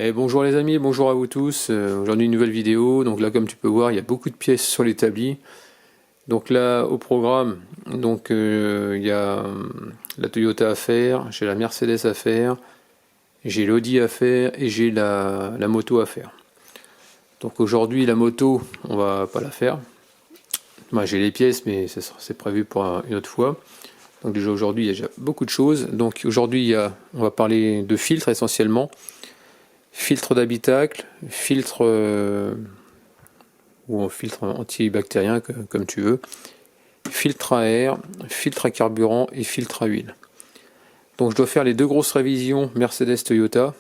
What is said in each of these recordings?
Et bonjour les amis, bonjour à vous tous. Aujourd'hui une nouvelle vidéo. Donc là, comme tu peux voir, il y a beaucoup de pièces sur l'établi. Donc là au programme, il y a la Toyota à faire, j'ai la Mercedes à faire, j'ai l'Audi à faire et j'ai la moto à faire. Donc aujourd'hui la moto, on va pas la faire. Moi j'ai les pièces, mais c'est prévu pour une autre fois. Donc déjà aujourd'hui il y a déjà beaucoup de choses. Donc aujourd'hui on va parler de filtres essentiellement. Filtre d'habitacle, filtre ou filtre antibactérien comme tu veux, filtre à air, filtre à carburant et filtre à huile. Donc je dois faire les deux grosses révisions Mercedes Toyota.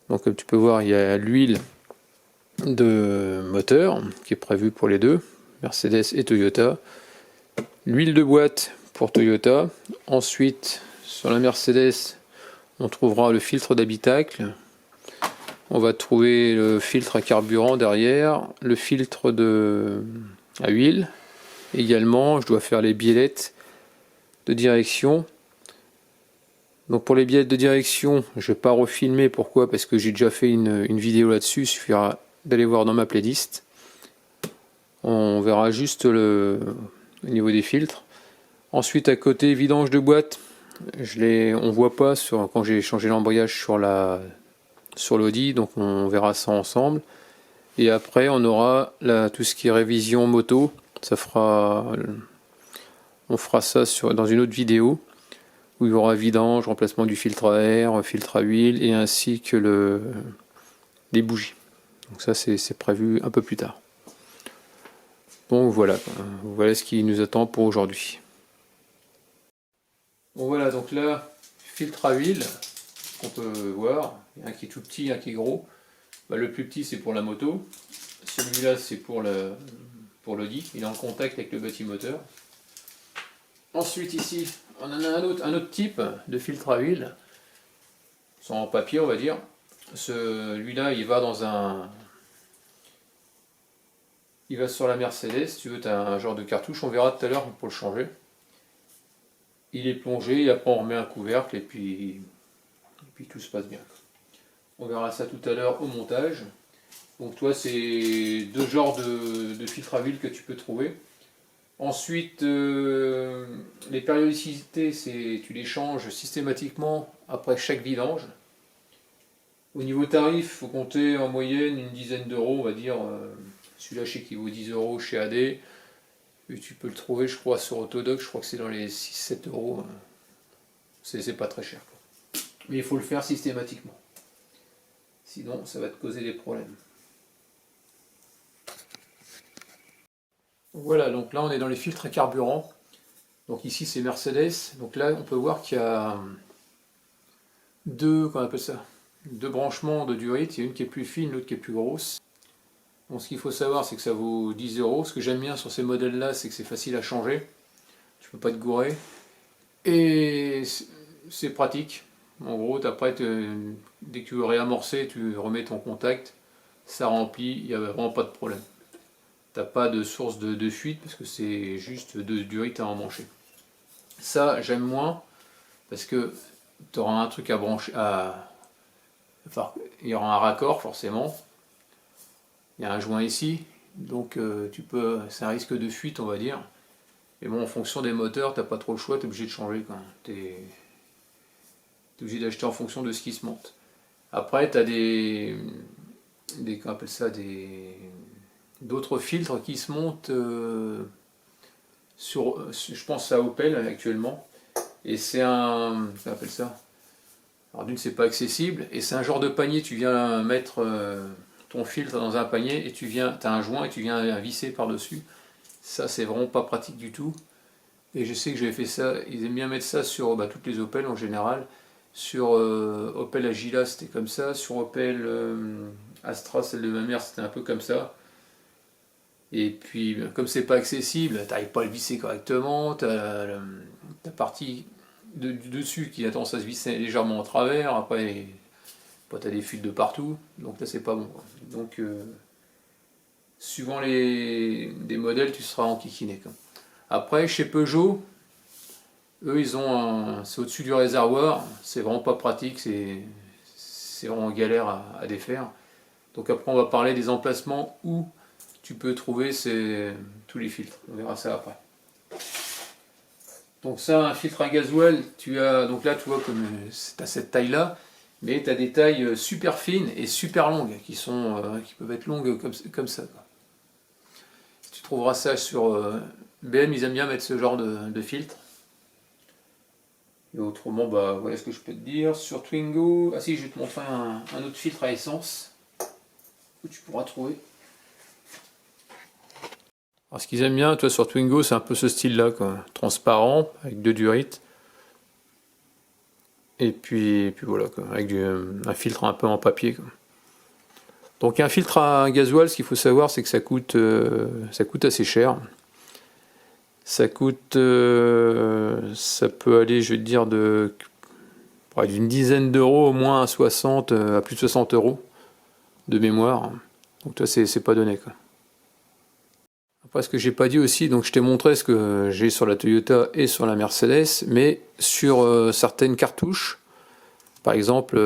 Donc comme tu peux voir, il y a l'huile de moteur qui est prévue pour les deux, Mercedes et Toyota. L'huile de boîte pour Toyota. Ensuite, sur la Mercedes, on trouvera le filtre d'habitacle. On va trouver le filtre à carburant derrière, le filtre à huile. Également, je dois faire les biellettes de direction. Donc pour les biellettes de direction, je ne vais pas refilmer. Pourquoi? Parce que j'ai déjà fait une vidéo là-dessus. Il suffira d'aller voir dans ma playlist. On verra juste au niveau des filtres. Ensuite, à côté, vidange de boîte. On voit pas quand j'ai changé l'embrayage sur l'Audi, donc on verra ça ensemble. Et après on aura tout ce qui est révision moto, on fera ça dans une autre vidéo où il y aura vidange, remplacement du filtre à air, filtre à huile et ainsi que les bougies. Donc ça c'est prévu un peu plus tard. Bon voilà ce qui nous attend pour aujourd'hui. Bon voilà, donc là, filtre à huile qu'on peut voir, il y a un qui est tout petit, un qui est gros. Le plus petit c'est pour la moto, celui-là c'est pour l'Audi, il est en contact avec le bâtimoteur. Ensuite ici on en a un autre type de filtre à huile, en papier on va dire. Celui-là il va sur la Mercedes, si tu veux, tu as un genre de cartouche, on verra tout à l'heure pour le changer. Il est plongé et après on remet un couvercle et puis tout se passe bien. On verra ça tout à l'heure au montage. Donc toi c'est deux genres de filtres à huile que tu peux trouver. Ensuite les périodicités, tu les changes systématiquement après chaque vidange. Au niveau tarif, il faut compter en moyenne une dizaine d'euros, on va dire. Celui-là je sais qu'il vaut 10 euros chez AD. Et tu peux le trouver je crois sur Autodoc, je crois que c'est dans les 6-7 euros. C'est pas très cher. Mais il faut le faire systématiquement. Sinon ça va te causer des problèmes. Voilà, donc là on est dans les filtres à carburant. Donc ici c'est Mercedes. Donc là on peut voir qu'il y a deux branchements de durite. Il y a une qui est plus fine, l'autre qui est plus grosse. Bon, ce qu'il faut savoir c'est que ça vaut 10 euros. Ce que j'aime bien sur ces modèles là, c'est que c'est facile à changer. Tu peux pas te gourer. Et c'est pratique. En gros, après, dès que tu veux réamorcer, tu remets ton contact, ça remplit, il n'y a vraiment pas de problème. T'as pas de source de fuite parce que c'est juste de durite à emmancher. Ça, j'aime moins parce que tu auras un truc à brancher, enfin, il y aura un raccord forcément. Il y a un joint ici, donc c'est un risque de fuite, on va dire. Mais bon, en fonction des moteurs, t'as pas trop le choix, t'es obligé de changer quand t'es obligé d'acheter en fonction de ce qui se monte. Après, t'as d'autres filtres qui se montent je pense à Opel actuellement, et c'est alors d'une c'est pas accessible, et c'est un genre de panier, tu viens mettre ton filtre dans un panier, et tu as un joint et tu viens visser par dessus. Ça c'est vraiment pas pratique du tout, et je sais que j'avais fait ça, ils aiment bien mettre ça sur toutes les Opel en général. Sur Opel Agila c'était comme ça, sur Opel Astra, celle de ma mère, c'était un peu comme ça. Et puis comme c'est pas accessible, t'arrives pas à le visser correctement, t'as la partie du dessus qui a tendance à se visser légèrement en travers, après t'as des fuites de partout, donc là c'est pas bon quoi. Donc suivant des modèles, tu seras enquiquiné quoi. Après chez Peugeot, eux ils ont c'est au-dessus du réservoir, c'est vraiment pas pratique, c'est vraiment galère à défaire. Donc après on va parler des emplacements où tu peux trouver tous les filtres, on verra ça après. Donc ça, un filtre à gasoil, donc là tu vois comme c'est à cette taille là, mais tu as des tailles super fines et super longues qui peuvent être longues comme ça, quoi. Tu trouveras ça sur BM, ils aiment bien mettre ce genre de filtre. Et autrement, bah voilà ce que je peux te dire. Sur Twingo, ah si, je vais te montrer un autre filtre à essence que tu pourras trouver. Alors ce qu'ils aiment bien, toi sur Twingo, c'est un peu ce style-là, quoi. Transparent, avec 2 durites. Et puis voilà, quoi, avec un filtre un peu en papier, quoi. Donc un filtre à gasoil, ce qu'il faut savoir, c'est que ça coûte assez cher. Ça coûte, ça peut aller, je vais te dire, d'une dizaine d'euros au moins à plus de 60 euros de mémoire. Donc toi, c'est pas donné, quoi. Après, ce que j'ai pas dit aussi, donc je t'ai montré ce que j'ai sur la Toyota et sur la Mercedes, mais sur certaines cartouches, par exemple,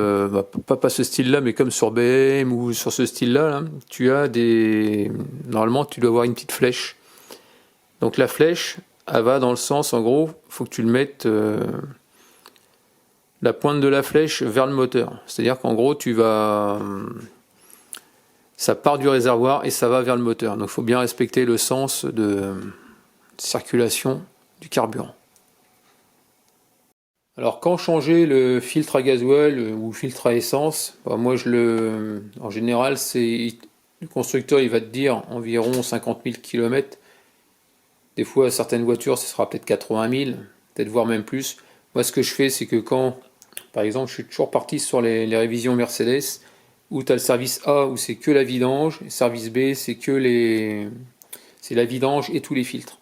pas ce style-là, mais comme sur BM ou sur ce style-là, là, tu as normalement, tu dois avoir une petite flèche. Donc la flèche, elle va dans le sens, en gros, faut que tu le mettes la pointe de la flèche vers le moteur. C'est-à-dire qu'en gros, ça part du réservoir et ça va vers le moteur. Donc il faut bien respecter le sens de circulation du carburant. Alors quand changer le filtre à gasoil ou filtre à essence, moi en général, le constructeur il va te dire environ 50 000 km. Des fois, certaines voitures, ce sera peut-être 80 000, peut-être voire même plus. Moi, ce que je fais, c'est que par exemple, je suis toujours parti sur les révisions Mercedes, où tu as le service A, où c'est que la vidange, et le service B, c'est la vidange et tous les filtres.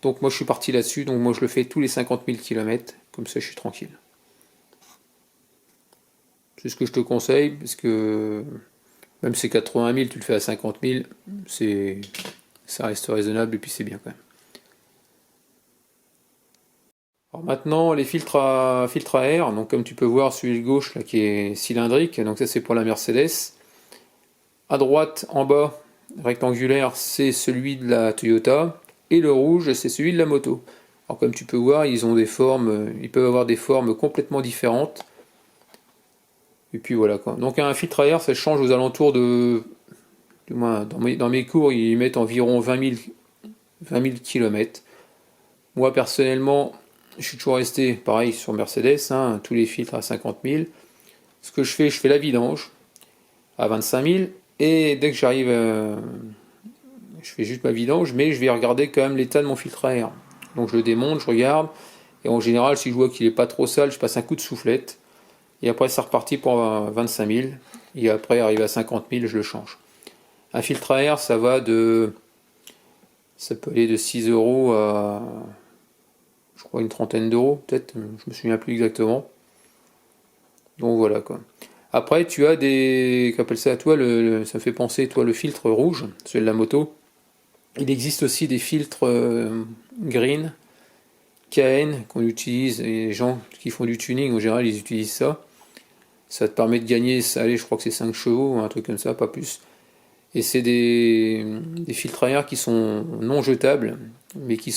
Donc moi, je suis parti là-dessus, donc moi, je le fais tous les 50 000 km, comme ça, je suis tranquille. C'est ce que je te conseille, parce que même si c'est 80 000, tu le fais à 50 000, ça reste raisonnable, et puis c'est bien quand même. Alors maintenant, les filtres à air, donc comme tu peux voir, celui de gauche là, qui est cylindrique, donc ça c'est pour la Mercedes. À droite, en bas, rectangulaire, c'est celui de la Toyota. Et le rouge, c'est celui de la moto. Alors comme tu peux voir, ils peuvent avoir des formes complètement différentes. Et puis voilà quoi. Donc un filtre à air, ça change aux alentours du moins dans mes cours, ils mettent environ 20 000 km. Moi personnellement, je suis toujours resté pareil sur Mercedes, hein, tous les filtres à 50 000. Ce que je fais la vidange à 25 000 et dès que j'arrive, je fais juste ma vidange, mais je vais regarder quand même l'état de mon filtre à air. Donc je le démonte, je regarde, et en général, si je vois qu'il n'est pas trop sale, je passe un coup de soufflette, et après c'est reparti pour 25 000, et après arrivé à 50 000, je le change. Un filtre à air, ça peut aller de 6 euros à, je crois, une trentaine d'euros, peut-être, je me souviens plus exactement. Donc voilà quoi. Après, tu as qu'appelle ça à toi, ça me fait penser, toi, le filtre rouge, celui de la moto. Il existe aussi des filtres green, KN, qu'on utilise, et les gens qui font du tuning, en général, ils utilisent ça. Ça te permet de gagner, allez, je crois que c'est 5 chevaux, un truc comme ça, pas plus. Et c'est des filtres à air qui sont non jetables, mais il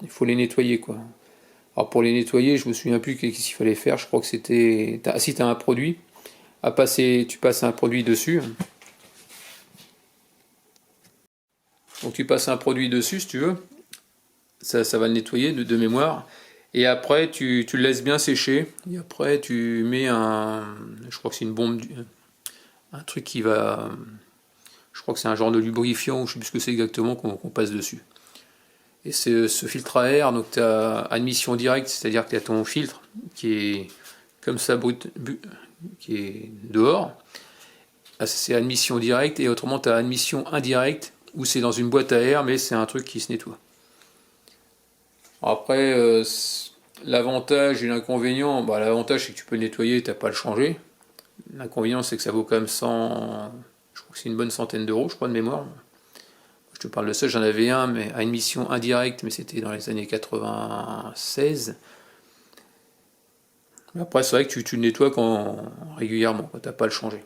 faut les nettoyer, quoi. Alors pour les nettoyer, je me souviens plus qu'est-ce qu'il fallait faire. Je crois que c'était, si tu as un produit tu passes un produit dessus. Donc tu passes un produit dessus si tu veux. Ça va le nettoyer de mémoire. Et après tu le laisses bien sécher. Et après tu mets je crois que c'est une bombe, un truc qui va, je crois que c'est un genre de lubrifiant, ou je sais plus ce que c'est exactement qu'on passe dessus. Et ce filtre à air, donc tu as admission directe, c'est-à-dire que tu as ton filtre qui est comme ça qui est dehors. C'est admission directe, et autrement tu as admission indirecte, où c'est dans une boîte à air, mais c'est un truc qui se nettoie. Après, l'avantage et l'inconvénient, l'avantage c'est que tu peux le nettoyer, tu n'as pas à le changer. L'inconvénient c'est que ça vaut quand même 100, je crois que c'est une bonne centaine d'euros, je crois, de mémoire. Je te parle de ça, j'en avais un, mais à émission indirecte, mais c'était dans les années 96. Après, c'est vrai que tu le nettoies régulièrement, tu n'as pas à le changer.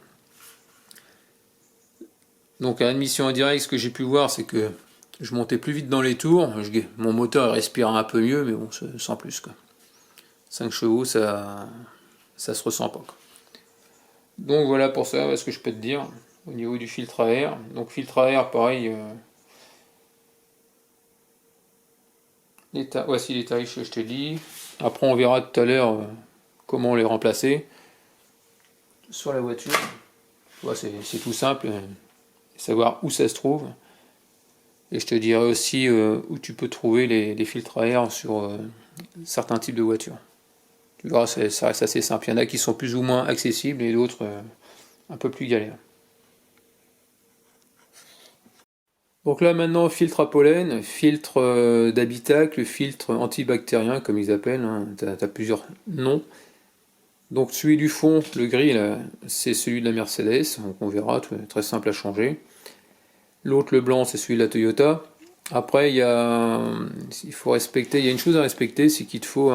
Donc à admission indirecte, ce que j'ai pu voir, c'est que je montais plus vite dans les tours, mon moteur respirait un peu mieux, mais bon, sans plus, quoi. 5 chevaux, ça se ressent pas, quoi. Donc voilà pour ça, ce que je peux te dire au niveau du filtre à air. Donc filtre à air, pareil. Voici les tarifs que je t'ai dit. Après on verra tout à l'heure comment les remplacer sur la voiture. C'est tout simple, savoir où ça se trouve. Et je te dirai aussi où tu peux trouver les filtres à air sur certains types de voitures. Tu verras, ça reste assez simple. Il y en a qui sont plus ou moins accessibles et d'autres un peu plus galères. Donc là maintenant, filtre à pollen, filtre d'habitacle, filtre antibactérien comme ils appellent, hein. Tu as plusieurs noms. Donc celui du fond, le gris, c'est celui de la Mercedes, donc on verra, très simple à changer. L'autre, le blanc, c'est celui de la Toyota. Après, il faut respecter, il y a une chose à respecter, c'est qu'il te faut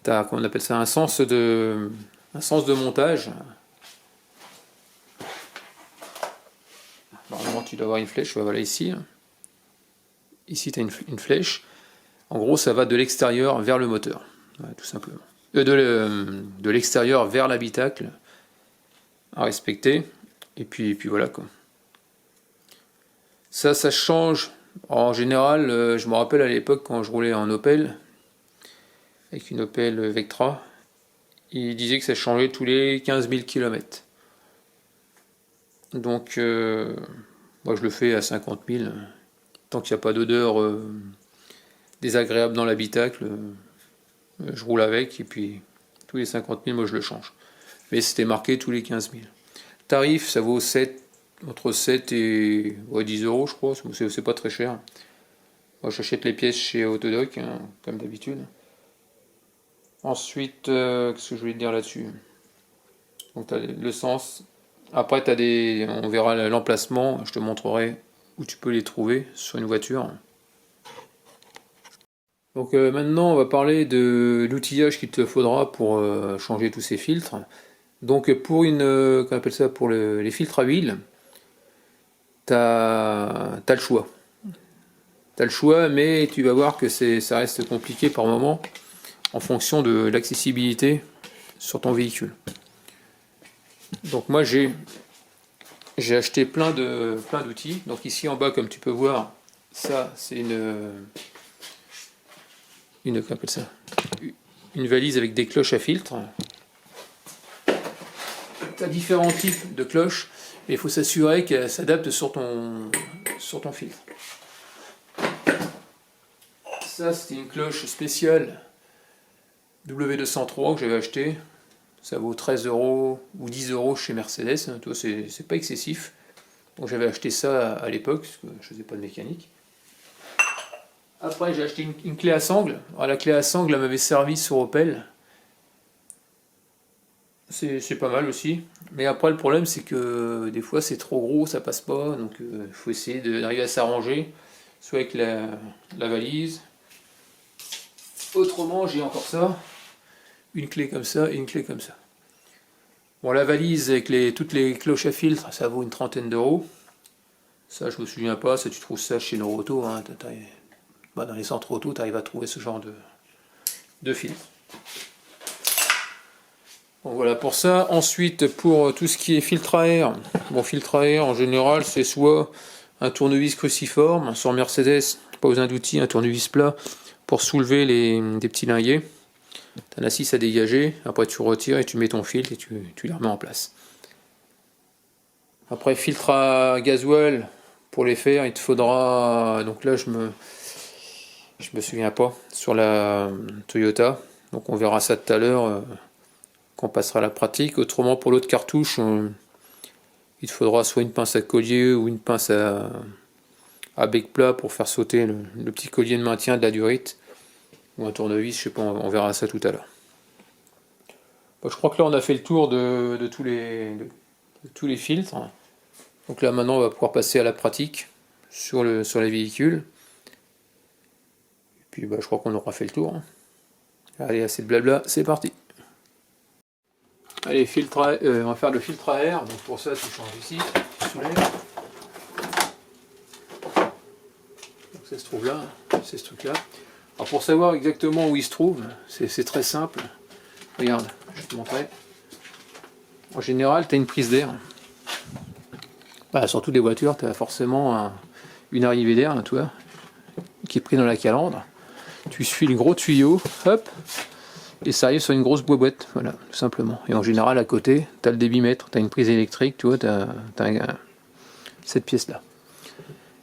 comment on appelle ça, un sens de montage. Normalement, tu dois avoir une flèche, voilà ici. Ici, tu as une flèche. En gros, ça va de l'extérieur vers le moteur, voilà, tout simplement. De l'extérieur vers l'habitacle à respecter. Et puis voilà quoi. Ça change. En général, je me rappelle à l'époque quand je roulais en Opel, avec une Opel Vectra, il disait que ça changeait tous les 15 000 km. Donc, moi je le fais à 50 000. Tant qu'il n'y a pas d'odeur désagréable dans l'habitacle, je roule avec, et puis tous les 50 000, moi je le change. Mais c'était marqué tous les 15 000. Tarif, ça vaut entre 7 et 10 euros, je crois, c'est pas très cher. Moi j'achète les pièces chez Autodoc, hein, comme d'habitude. Ensuite, qu'est-ce que je voulais te dire là-dessus? Donc tu as le sens. Après, on verra l'emplacement, je te montrerai où tu peux les trouver sur une voiture. Donc maintenant, on va parler de l'outillage qu'il te faudra pour changer tous ces filtres. Donc pour qu'on appelle ça, pour les filtres à huile, tu as le choix. Tu as le choix, mais tu vas voir que ça reste compliqué par moment en fonction de l'accessibilité sur ton véhicule. Donc moi j'ai acheté plein d'outils. Donc ici en bas, comme tu peux voir, ça c'est comment on appelle ça, une valise avec des cloches à filtre. Tu as différents types de cloches, mais il faut s'assurer qu'elles s'adaptent sur ton filtre. Ça, c'était une cloche spéciale W203 que j'avais acheté. Ça vaut 13 euros ou 10 euros chez Mercedes. C'est pas excessif. Donc j'avais acheté ça à l'époque, parce que je faisais pas de mécanique. Après, j'ai acheté une clé à sangle. Alors, la clé à sangle, elle m'avait servi sur Opel. C'est pas mal aussi. Mais après, le problème, c'est que des fois, c'est trop gros, ça passe pas. Donc il faut essayer d'arriver à s'arranger, soit avec la valise. Autrement, j'ai encore ça, une clé comme ça et une clé comme ça. Bon, la valise avec toutes les cloches à filtre, ça vaut une trentaine d'euros. Ça, je me souviens pas, ça tu trouves ça chez nos autos, hein. Dans les centres autos, tu arrives à trouver ce genre de filtre. Bon, voilà pour ça. Ensuite, pour tout ce qui est filtre à air, bon, filtre à air en général, c'est soit un tournevis cruciforme, sur Mercedes, pas besoin d'outils, un tournevis plat pour soulever des petits linguets. Tu en as 6 à dégager, après tu retires et tu mets ton filtre et tu les remets en place. Après, filtre à gasoil, pour les faire, il te faudra, donc là je me souviens pas, sur la Toyota, donc on verra ça tout à l'heure quand on passera à la pratique. Autrement, pour l'autre cartouche, il te faudra soit une pince à collier ou une pince à bec plat pour faire sauter le petit collier de maintien de la durite, ou un tournevis, je sais pas, on verra ça tout à l'heure. Bon, je crois que là on a fait le tour de tous les filtres. Donc là maintenant on va pouvoir passer à la pratique sur les véhicules. Et puis je crois qu'on aura fait le tour. Allez, assez de blabla, c'est parti. Allez, on va faire le filtre à air. Donc pour ça, tu changes ici, tu soulèves. Donc ça se trouve là, c'est ce truc-là. Alors pour savoir exactement où il se trouve, c'est très simple. Regarde, je vais te montrer. En général, tu as une prise d'air. Bah, sur toutes les voitures, tu as forcément une arrivée d'air, là, tu vois, qui est pris dans la calandre. Tu suis le gros tuyau, hop, et ça arrive sur une grosse boîte, voilà, tout simplement. Et en général, à côté, tu as le débitmètre, tu as une prise électrique, tu vois, tu as cette pièce-là.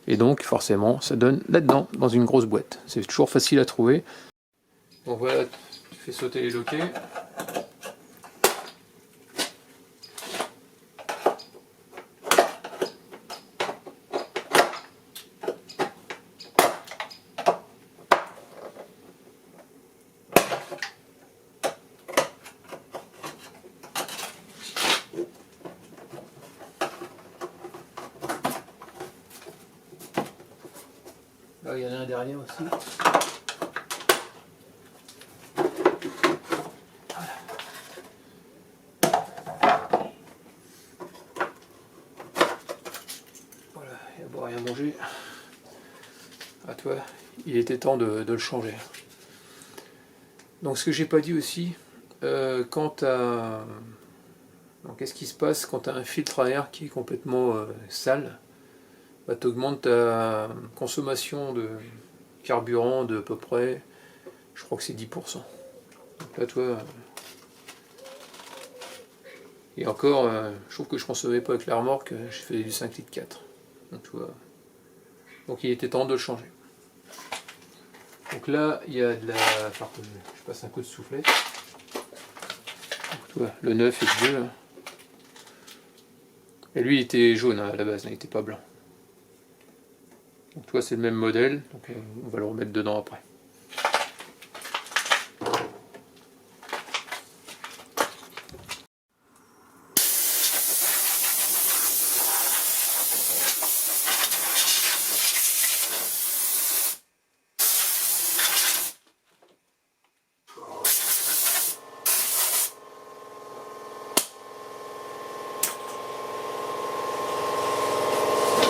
Et donc, forcément, ça donne là-dedans, dans une grosse boîte. C'est toujours facile à trouver. Donc voilà, tu fais sauter les loquets. Là, il y en a un derrière aussi. Voilà, il a beau rien manger. Ah toi, il était temps de le changer. Donc ce que j'ai pas dit aussi, quand donc qu'est-ce qui se passe quand tu as un filtre à air qui est complètement sale, bah, tu augmentes ta consommation de carburant de à peu près, je crois que c'est 10%. Donc là, toi, et encore, je trouve que je consommais pas avec la remorque, je faisais du 5 litres 4. Donc, tu vois, donc il était temps de le changer. Donc là, il y a de la... Enfin, je passe un coup de soufflet. Donc, tu vois, le neuf et le vieux. Et lui, il était jaune à la base, il n'était pas blanc. Donc toi, c'est le même modèle, donc on va le remettre dedans après.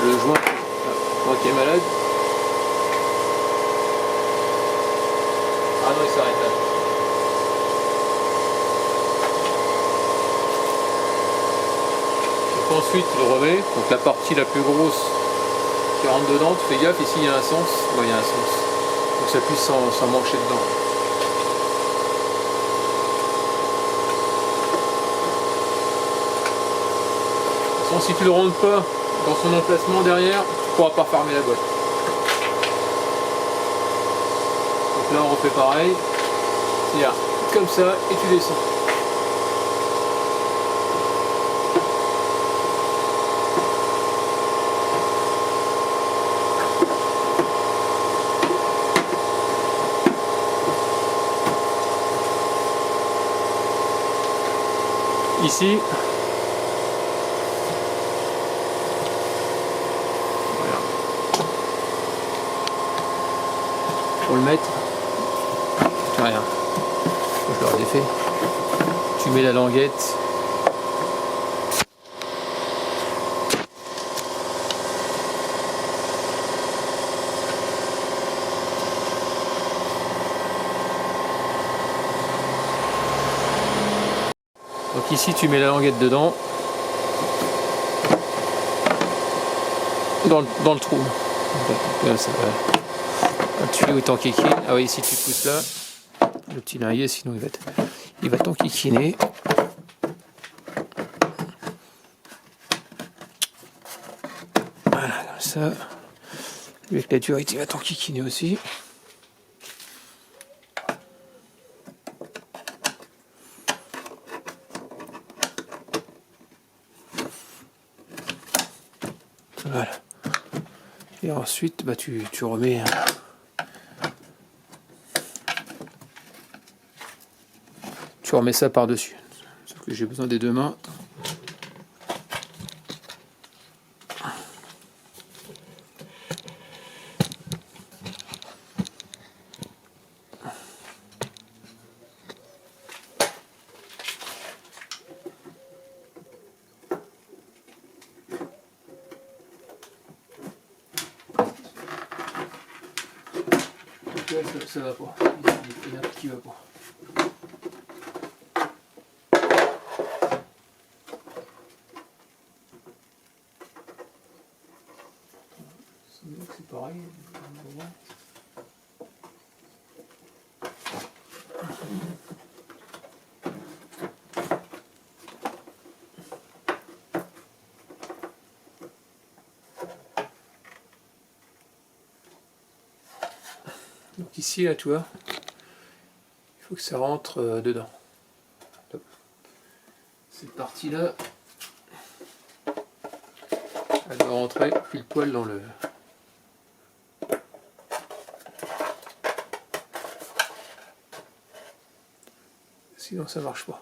Le joint, moi qui est malade. Ah non, il s'arrête là. Donc ensuite, tu le remets. Donc la partie la plus grosse qui rentre dedans, tu fais gaffe, ici il y a un sens. Ouais, il y a un sens. Donc ça puisse s'en mancher dedans. De toute façon, si tu ne le rentres pas dans son emplacement derrière, tu ne pourras pas fermer la boîte. Donc là, on refait pareil. C'est-à-dire comme ça et tu descends. Ici, voilà. Pour le mettre, rien. Je leur ai fait. Tu mets la languette. Donc ici tu mets la languette dedans, dans le trou. Comme ça, voilà. Un tuyau est enquiquine. Ah oui, si tu pousses là, le petit linguet, sinon il va t'enquiquiner. Voilà, comme ça. Avec la durite, il va t'enquiquiner aussi. Voilà. Et ensuite, bah, tu remets. Tu remets ça par-dessus. Sauf que j'ai besoin des deux mains. ça va pas. Il y a un truc qui va pas. C'est pareil. Donc ici, là, tu vois, il faut que ça rentre dedans. Cette partie-là, elle doit rentrer pile poil dans le... Sinon ça marche pas.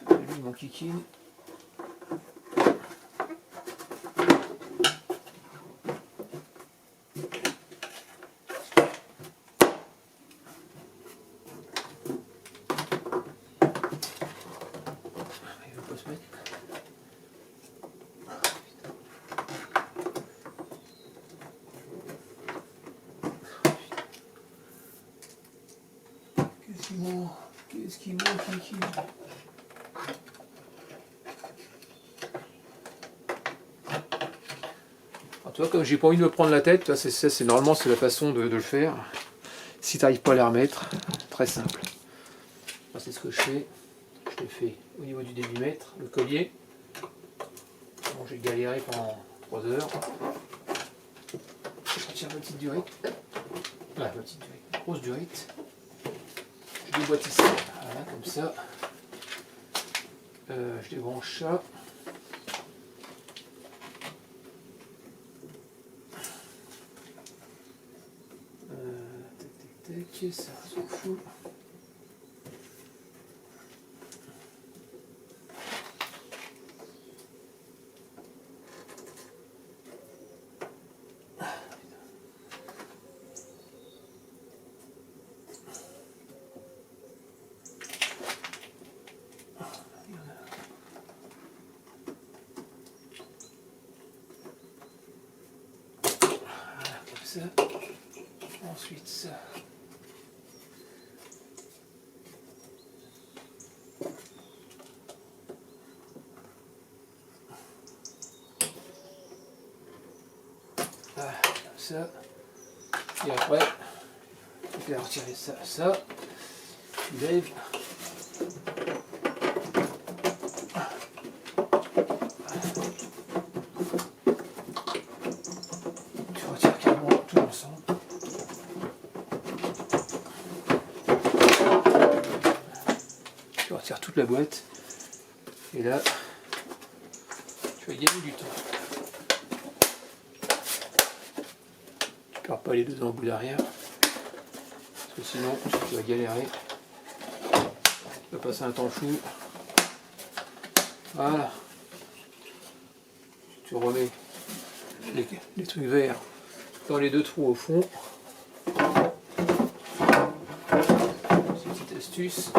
C'est lui mon kikine. Il veut pas se mettre. Qu'est-ce qu'il manque, kikine? Tu vois, comme j'ai pas envie de me prendre la tête, c'est normalement c'est la façon de le faire. Si tu n'arrives pas à les remettre, très simple. C'est ce que je fais. Je le fais au niveau du débitmètre, le collier. Bon, j'ai galéré pendant 3 heures. Je retire ma petite durite. Ma petite durite, grosse durite. Je déboîte ici, voilà, comme ça. Je débranche ça. Ça s'en fout. Voilà, comme ça. Ensuite ça. Voilà, comme ça. Et après, je vais retirer ça. Tu lèves. Tu retires carrément tout ensemble. Tu retires toute la boîte. Et là, tu vas gagner du temps. Tu perds pas les deux embouts derrière. Parce que sinon, tu vas galérer. Tu vas passer un temps fou. Voilà. Tu remets les trucs verts dans les deux trous au fond. C'est une petite astuce.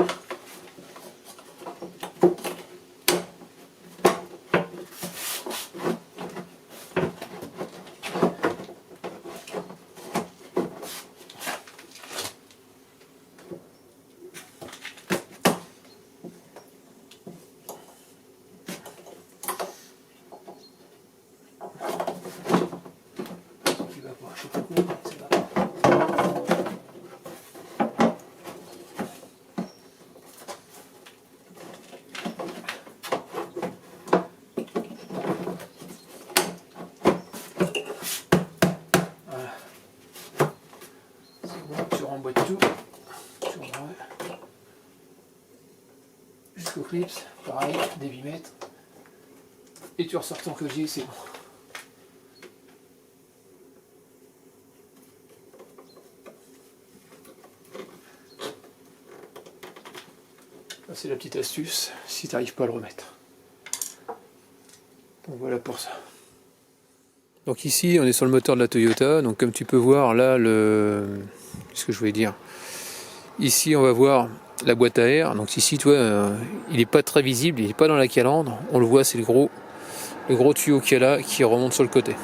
Tu remboîtes tout, tu remboîtes jusqu'au clips, pareil, débitmètre, et tu ressors ton collier, c'est bon. C'est la petite astuce si tu n'arrives pas à le remettre. Donc voilà pour ça. Donc ici on est sur le moteur de la Toyota, donc comme tu peux voir là ce que je voulais dire. Ici on va voir la boîte à air. Donc ici, tu vois, il n'est pas très visible, il n'est pas dans la calandre. On le voit, c'est le gros tuyau qu'il y a là qui remonte sur le côté.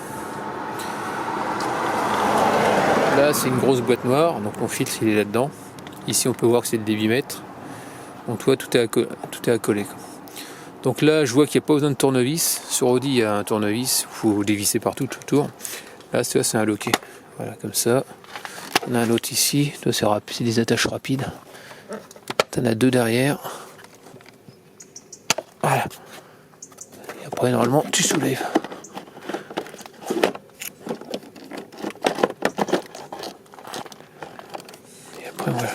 Là, c'est une grosse boîte noire, donc mon filtre il est là-dedans. Ici, on peut voir que c'est le débitmètre. Donc tu vois, tout est accolé. Donc là, je vois qu'il n'y a pas besoin de tournevis. Sur Audi, il y a un tournevis, il faut dévisser partout tout autour. Là, tu vois, c'est un loquet. Voilà, comme ça. On a un autre ici, c'est des attaches rapides. T'en as deux derrière. Voilà. Et après, normalement, tu soulèves. Et après, voilà.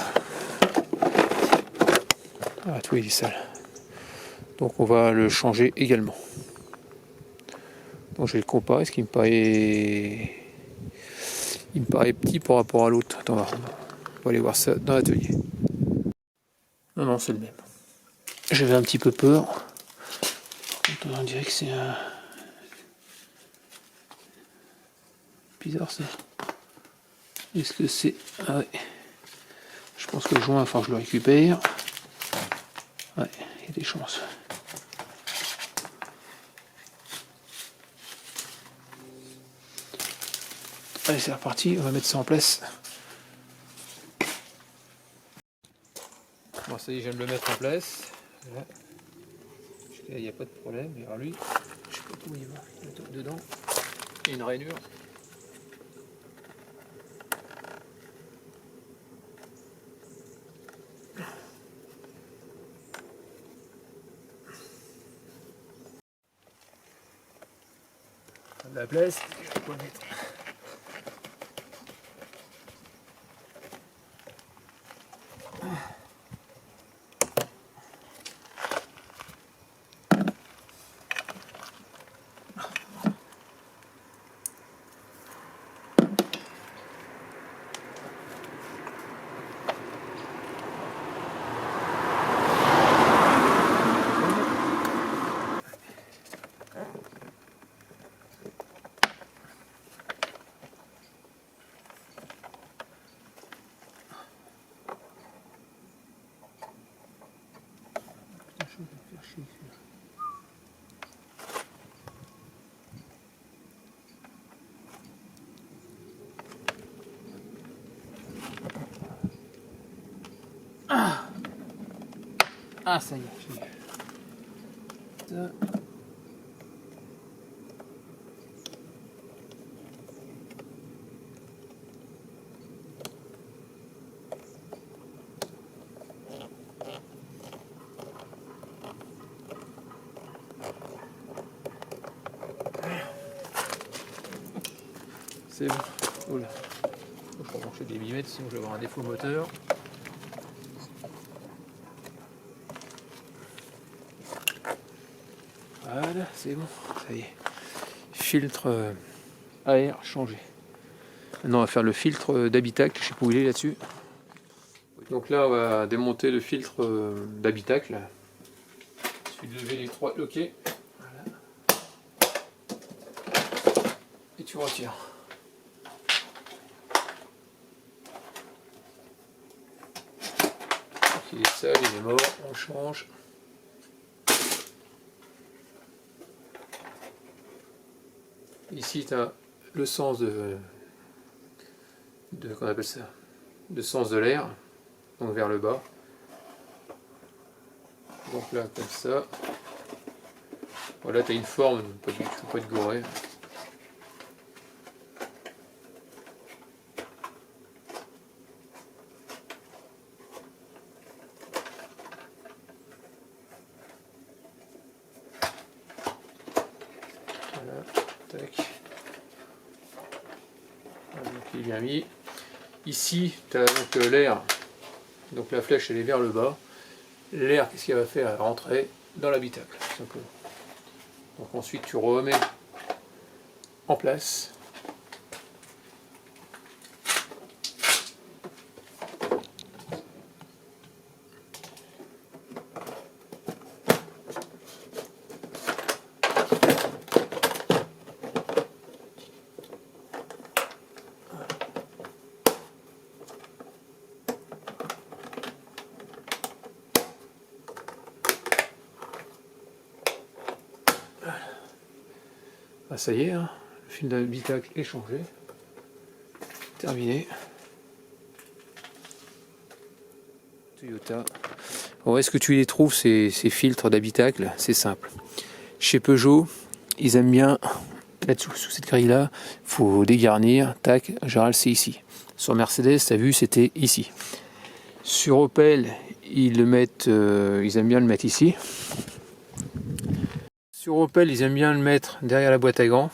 Ah, tout il est sale. Donc, on va le changer également. Donc, je vais le comparer, ce qui me paraît... Il me paraît petit par rapport à l'autre. Attends, on va aller voir ça dans l'atelier. Non, non, c'est le même. J'avais un petit peu peur. On dirait que c'est un... Bizarre ça. Est-ce que c'est... Ah ouais. Je pense que le joint, enfin je le récupère. Ouais, il y a des chances. Allez, c'est reparti, on va mettre ça en place. Bon, ça y est, je viens de le mettre en place. Voilà. Il n'y a pas de problème. Et alors lui, je sais pas où il va. Dedans, il y a une rainure. De la place, je vais pas le mettre. Ah, ça y est. Ça. C'est bon. Oula. Je vais brancher des millimètres, sinon je vais avoir un défaut moteur. Voilà, c'est bon. Ça y est. Filtre à air changé. Maintenant, on va faire le filtre d'habitacle. Je sais pas où il est là-dessus. Donc là, on va démonter le filtre d'habitacle. Il suffit de lever les trois loquets. Voilà. Et tu retires. Il est sale, il est mort, on change. Ici, tu as le sens qu'on appelle ça, le sens de l'air, donc vers le bas. Donc là, comme ça. Voilà, tu as une forme, il ne faut pas être gouré. Voilà, tac. Voilà, donc il est bien mis. Ici, tu as donc l'air. Donc la flèche, elle est vers le bas. L'air, qu'est-ce qu'il va faire? Elle va rentrer dans l'habitacle, tout simplement. Donc ensuite, tu remets en place. ça y est, hein, le fil d'habitacle est changé. Terminé. Toyota. Bon, est-ce que tu les trouves ces filtres d'habitacle? C'est simple. Chez Peugeot, ils aiment bien là-dessous, sous cette grille là, faut dégarnir, tac, en général c'est ici. Sur Mercedes, tu as vu, c'était ici. Sur Opel, ils le mettent, ils aiment bien le mettre ici. Sur Opel, ils aiment bien le mettre derrière la boîte à gants.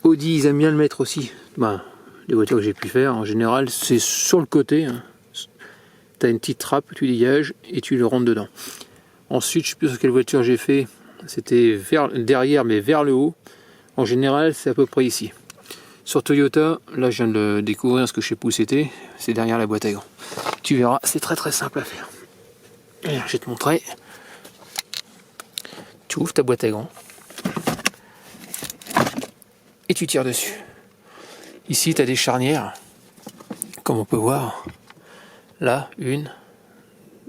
Audi, ils aiment bien le mettre aussi. Ben, les voitures que j'ai pu faire, en général, c'est sur le côté. Hein. Tu as une petite trappe, tu dégages et tu le rentres dedans. Ensuite, je ne sais plus sur quelle voiture j'ai fait. C'était derrière, mais vers le haut. En général, c'est à peu près ici. Sur Toyota, là, je viens de le découvrir, ce que je sais plus où c'était. C'est derrière la boîte à gants. Tu verras, c'est très très simple à faire. Allez, je vais te montrer. Tu ouvres ta boîte à gants et tu tires dessus. Ici, tu as des charnières, comme on peut voir. Là, 1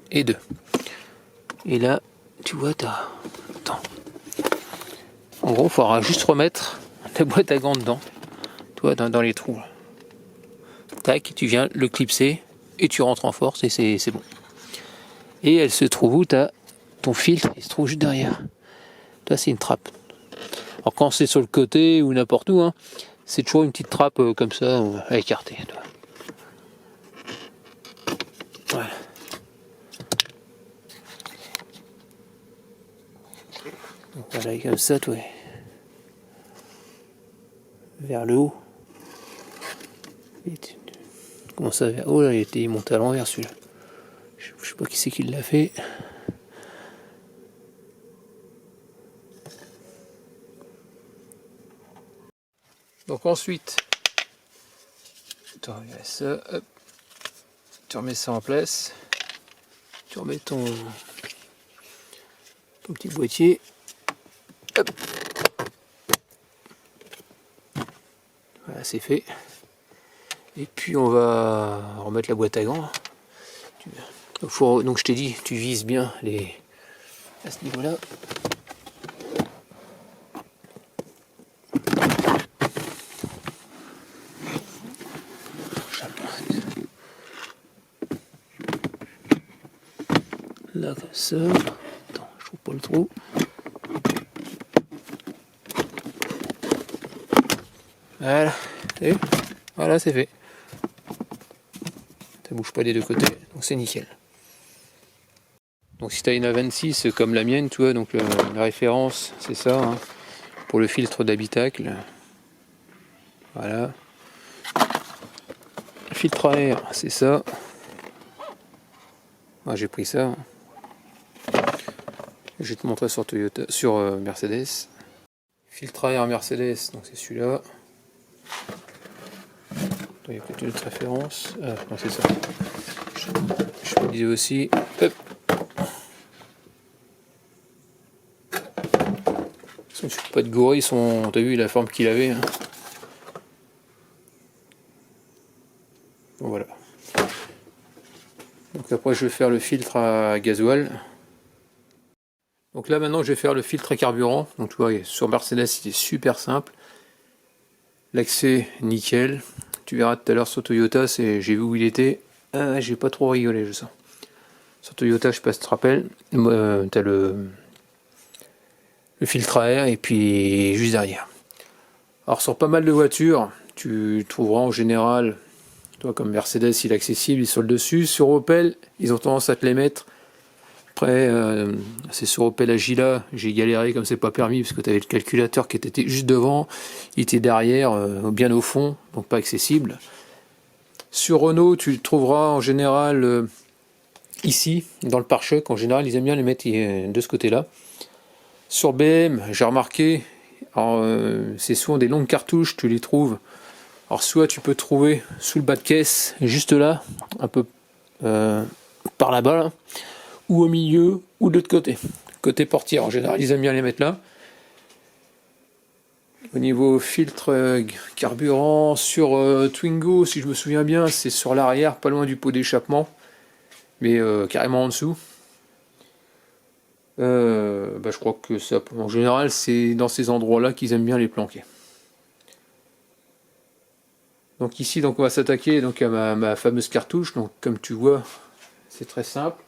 et 2. Et là, tu vois, tu as... Attends. En gros, il faudra juste remettre la boîte à gants dedans. Tu vois, dans les trous. Là. Tac, tu viens le clipser et tu rentres en force et c'est bon. Et elle se trouve où? Tu as ton filtre, il se trouve juste derrière. Toi, c'est une trappe. Alors quand c'est sur le côté ou n'importe où, hein, c'est toujours une petite trappe comme ça à écarter. Voilà. Donc voilà, comme ça, toi. Vers le haut. Comment ça vers... Oh là, il était monté à l'envers celui-là. Je sais pas qui c'est qui l'a fait. Donc ensuite, tu remets ça, hop, tu remets ça en place, tu remets ton petit boîtier, hop, voilà c'est fait. Et puis on va remettre la boîte à gants. Donc je t'ai dit, tu vises bien à ce niveau-là. Là comme ça. Attends, je trouve pas le trou. Voilà, voilà c'est fait. Ça bouge pas des deux côtés, donc c'est nickel. Donc si tu as une A26 comme la mienne, tu vois, donc la référence c'est ça, hein, pour le filtre d'habitacle. Voilà. Le filtre à air, c'est ça. Ah, j'ai pris ça. Je vais te montrer sur Toyota, sur Mercedes. Filtre à air Mercedes, donc c'est celui-là. Il y a peut-être une autre référence. Ah, non, c'est ça. Je te disais aussi. Hop. Je ne suis pas de gouré, ils sont. T'as vu la forme qu'il avait. Hein. Bon, voilà. Donc après, je vais faire le filtre à gasoil. Donc là, maintenant, je vais faire le filtre à carburant. Donc tu vois, sur Mercedes, c'était super simple. L'accès, nickel. Tu verras tout à l'heure sur Toyota, j'ai vu où il était. J'ai pas trop rigolé, je sens. Sur Toyota, je sais pas si tu te rappelles, t'as le filtre à air et puis juste derrière. Alors sur pas mal de voitures, tu trouveras en général, toi comme Mercedes, il est accessible, il est sur le dessus. Sur Opel, ils ont tendance à te les mettre. Après, c'est sur Opel Agila, j'ai galéré comme c'est pas permis parce que tu avais le calculateur qui était juste devant, il était derrière, bien au fond, donc pas accessible. Sur Renault, tu le trouveras en général ici, dans le pare-choc. En général, ils aiment bien les mettre de ce côté-là. Sur BM, j'ai remarqué, c'est souvent des longues cartouches, tu les trouves. Alors soit tu peux trouver sous le bas de caisse, juste là, un peu par là-bas, là, ou au milieu, ou de l'autre côté. Côté portière, en général, ils aiment bien les mettre là. Au niveau filtre carburant, sur Twingo, si je me souviens bien, c'est sur l'arrière, pas loin du pot d'échappement, mais carrément en dessous. Je crois que ça, en général, c'est dans ces endroits-là qu'ils aiment bien les planquer. Donc ici, donc on va s'attaquer donc à ma fameuse cartouche. Donc comme tu vois, c'est très simple.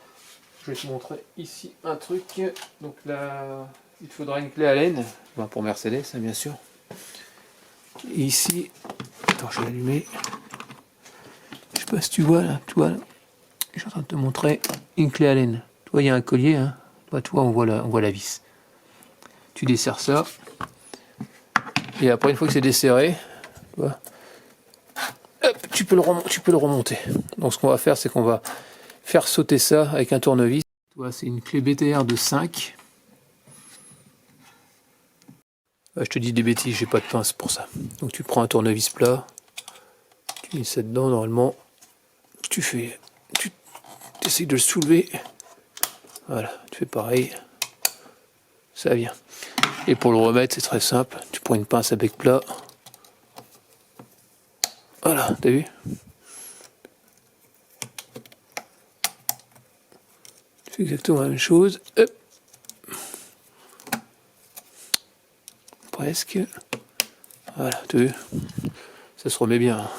Je vais te montrer ici un truc. Donc là, il te faudra une clé Allen, enfin, pour Mercedes, hein, bien sûr. Et ici, attends, je vais allumer. Je sais pas si tu vois là, tu vois là. Je suis en train de te montrer une clé Allen. Tu vois, il y a un collier, hein. Tu vois, on voit la vis. Tu desserres ça. Et après, une fois que c'est desserré, tu vois, hop, tu peux le remonter. Donc ce qu'on va faire, c'est qu'on va faire sauter ça avec un tournevis. Tu vois, c'est une clé BTR de 5. Je te dis des bêtises, j'ai pas de pince pour ça. Donc tu prends un tournevis plat, tu mets ça dedans, normalement, tu essayes de le soulever. Voilà, tu fais pareil. Ça vient. Et pour le remettre, c'est très simple. Tu prends une pince à bec plat. Voilà, t'as vu? Tu fais exactement la même chose. Hop. Presque. Voilà, t'as vu? Ça se remet bien.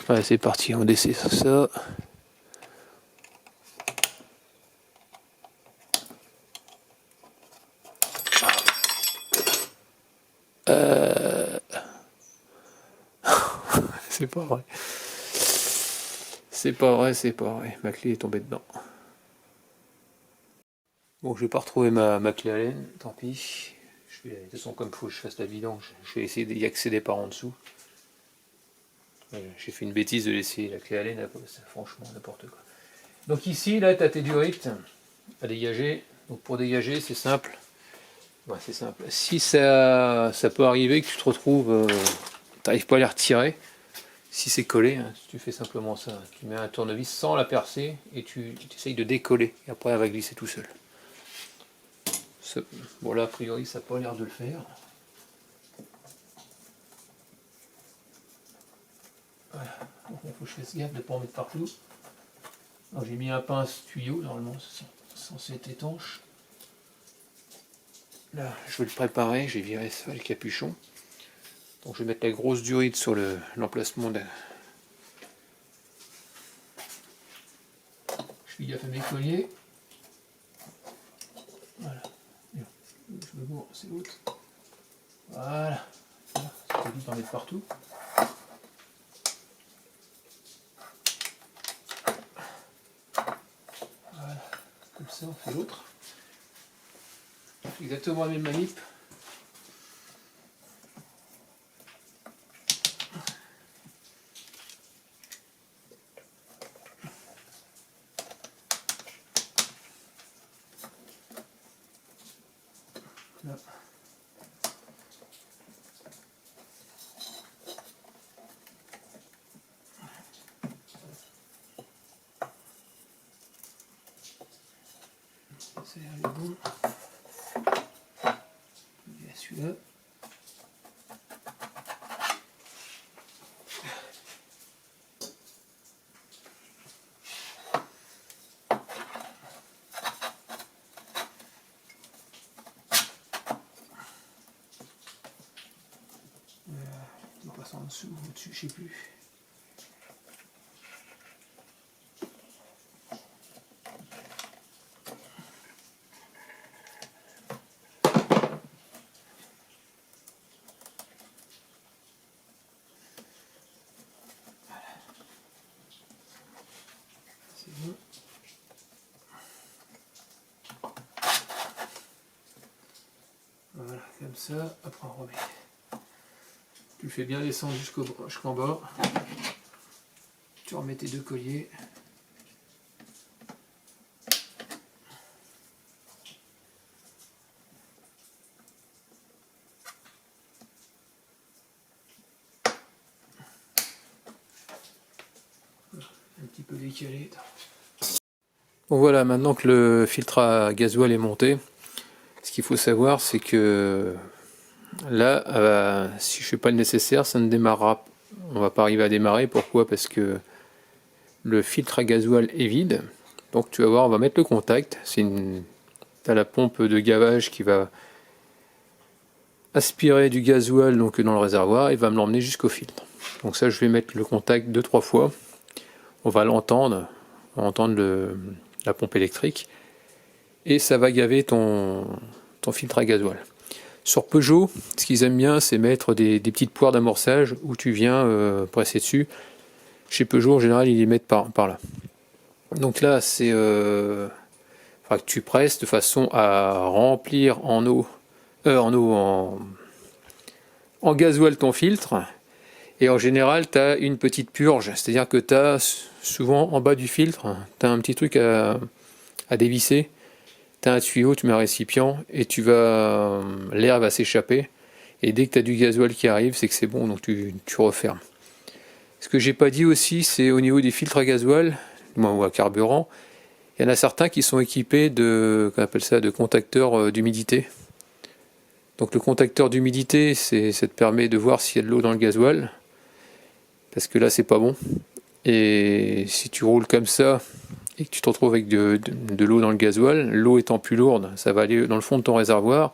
Voilà, c'est parti, on descend ça. C'est pas vrai. C'est pas vrai, c'est pas vrai. Ma clé est tombée dedans. Bon, je vais pas retrouver ma clé Allen, tant pis. De toute façon, comme il faut que je fasse la vidange, je vais essayer d'y accéder par en dessous. J'ai fait une bêtise de laisser la clé Allen, c'est franchement n'importe quoi. Donc ici, là, tu as tes durites à dégager. Donc pour dégager, c'est simple. Ouais, c'est simple. Si ça peut arriver que tu te retrouves, tu n'arrives pas à les retirer, si c'est collé, hein, tu fais simplement ça. Tu mets un tournevis sans la percer et tu essayes de décoller. Et après, elle va glisser tout seul. Bon là, a priori, ça n'a pas l'air de le faire. Voilà. Donc il faut que je fasse gaffe de ne pas en mettre partout. J'ai mis un pince tuyau, normalement, c'est censé être étanche. Là, je vais le préparer, j'ai viré ça, le capuchon. Donc je vais mettre la grosse durite sur l'emplacement de... Je fais gaffe à mes colliers. Voilà. Je me bourre, c'est l'autre. Voilà. Ça évite d'en mettre partout. Voilà. Comme ça, on fait l'autre. Exactement la même manip. Là. Ça a l'air bon. Il y a celui-là. Il passe en dessous, au-dessus, je sais plus. C'est bon. Voilà, comme ça, après on remet. Tu le fais bien descendre jusqu'en bas. Tu remets tes deux colliers. Un petit peu décalé. Bon voilà, maintenant que le filtre à gasoil est monté, ce qu'il faut savoir, c'est que là, si je ne fais pas le nécessaire, ça ne démarrera. On va pas arriver à démarrer. Pourquoi? Parce que le filtre à gasoil est vide. Donc tu vas voir, on va mettre le contact. C'est une tu as la pompe de gavage qui va aspirer du gasoil donc dans le réservoir et va me l'emmener jusqu'au filtre. Donc ça, je vais mettre le contact 2-3 fois. On va l'entendre, la pompe électrique, et ça va gaver ton filtre à gasoil. Sur Peugeot, ce qu'ils aiment bien, c'est mettre des petites poires d'amorçage où tu viens presser dessus. Chez Peugeot, en général, ils les mettent par là. Donc là, c'est que tu presses de façon à remplir en gasoil ton filtre. Et en général, tu as une petite purge, c'est-à-dire que tu as souvent en bas du filtre, tu as un petit truc à dévisser. Tu as un tuyau, tu mets un récipient et l'air va s'échapper. Et dès que tu as du gasoil qui arrive, c'est que c'est bon, donc tu refermes. Ce que j'ai pas dit aussi, c'est au niveau des filtres à gasoil ou à carburant, il y en a certains qui sont équipés qu'on appelle ça, de contacteurs d'humidité. Donc le contacteur d'humidité, ça te permet de voir s'il y a de l'eau dans le gasoil, parce que là c'est pas bon. Et si tu roules comme ça et que tu te retrouves avec de l'eau dans le gasoil, l'eau étant plus lourde, ça va aller dans le fond de ton réservoir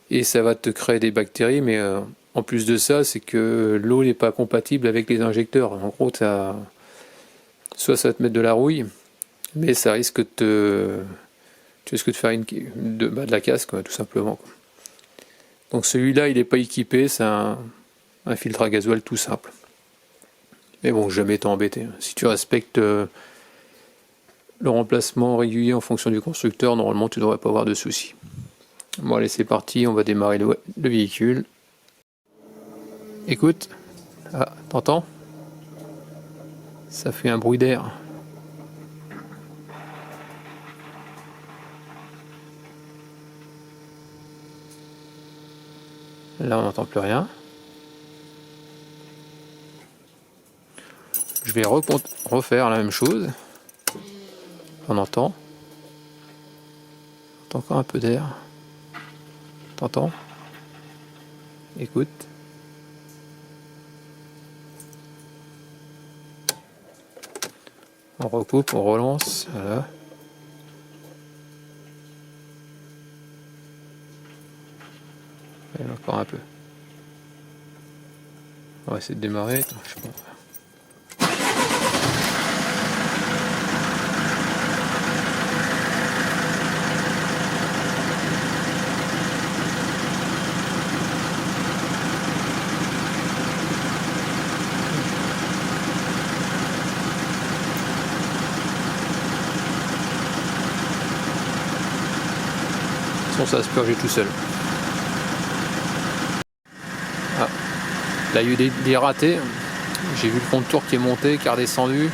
et ça va te créer des bactéries. Mais en plus de ça, c'est que l'eau n'est pas compatible avec les injecteurs. En gros, soit ça va te mettre de la rouille, mais ça risque de faire de la casse, quoi, tout simplement, quoi. Donc celui-là, il n'est pas équipé, c'est un filtre à gasoil tout simple. Mais bon, jamais t'en embêter. Si tu respectes le remplacement régulier en fonction du constructeur, normalement tu ne devrais pas avoir de soucis. Bon allez, c'est parti, on va démarrer le véhicule. Écoute, t'entends? Ça fait un bruit d'air. Là, on n'entend plus rien. Je vais refaire la même chose. On entend. Encore un peu d'air. T'entends? Écoute. On recoupe, on relance. Voilà. Et encore un peu. On va essayer de démarrer. Attends, je pense. Ça va se purger tout seul. Ah. Là, il y a eu des ratés. J'ai vu le contour qui est monté, qui est redescendu.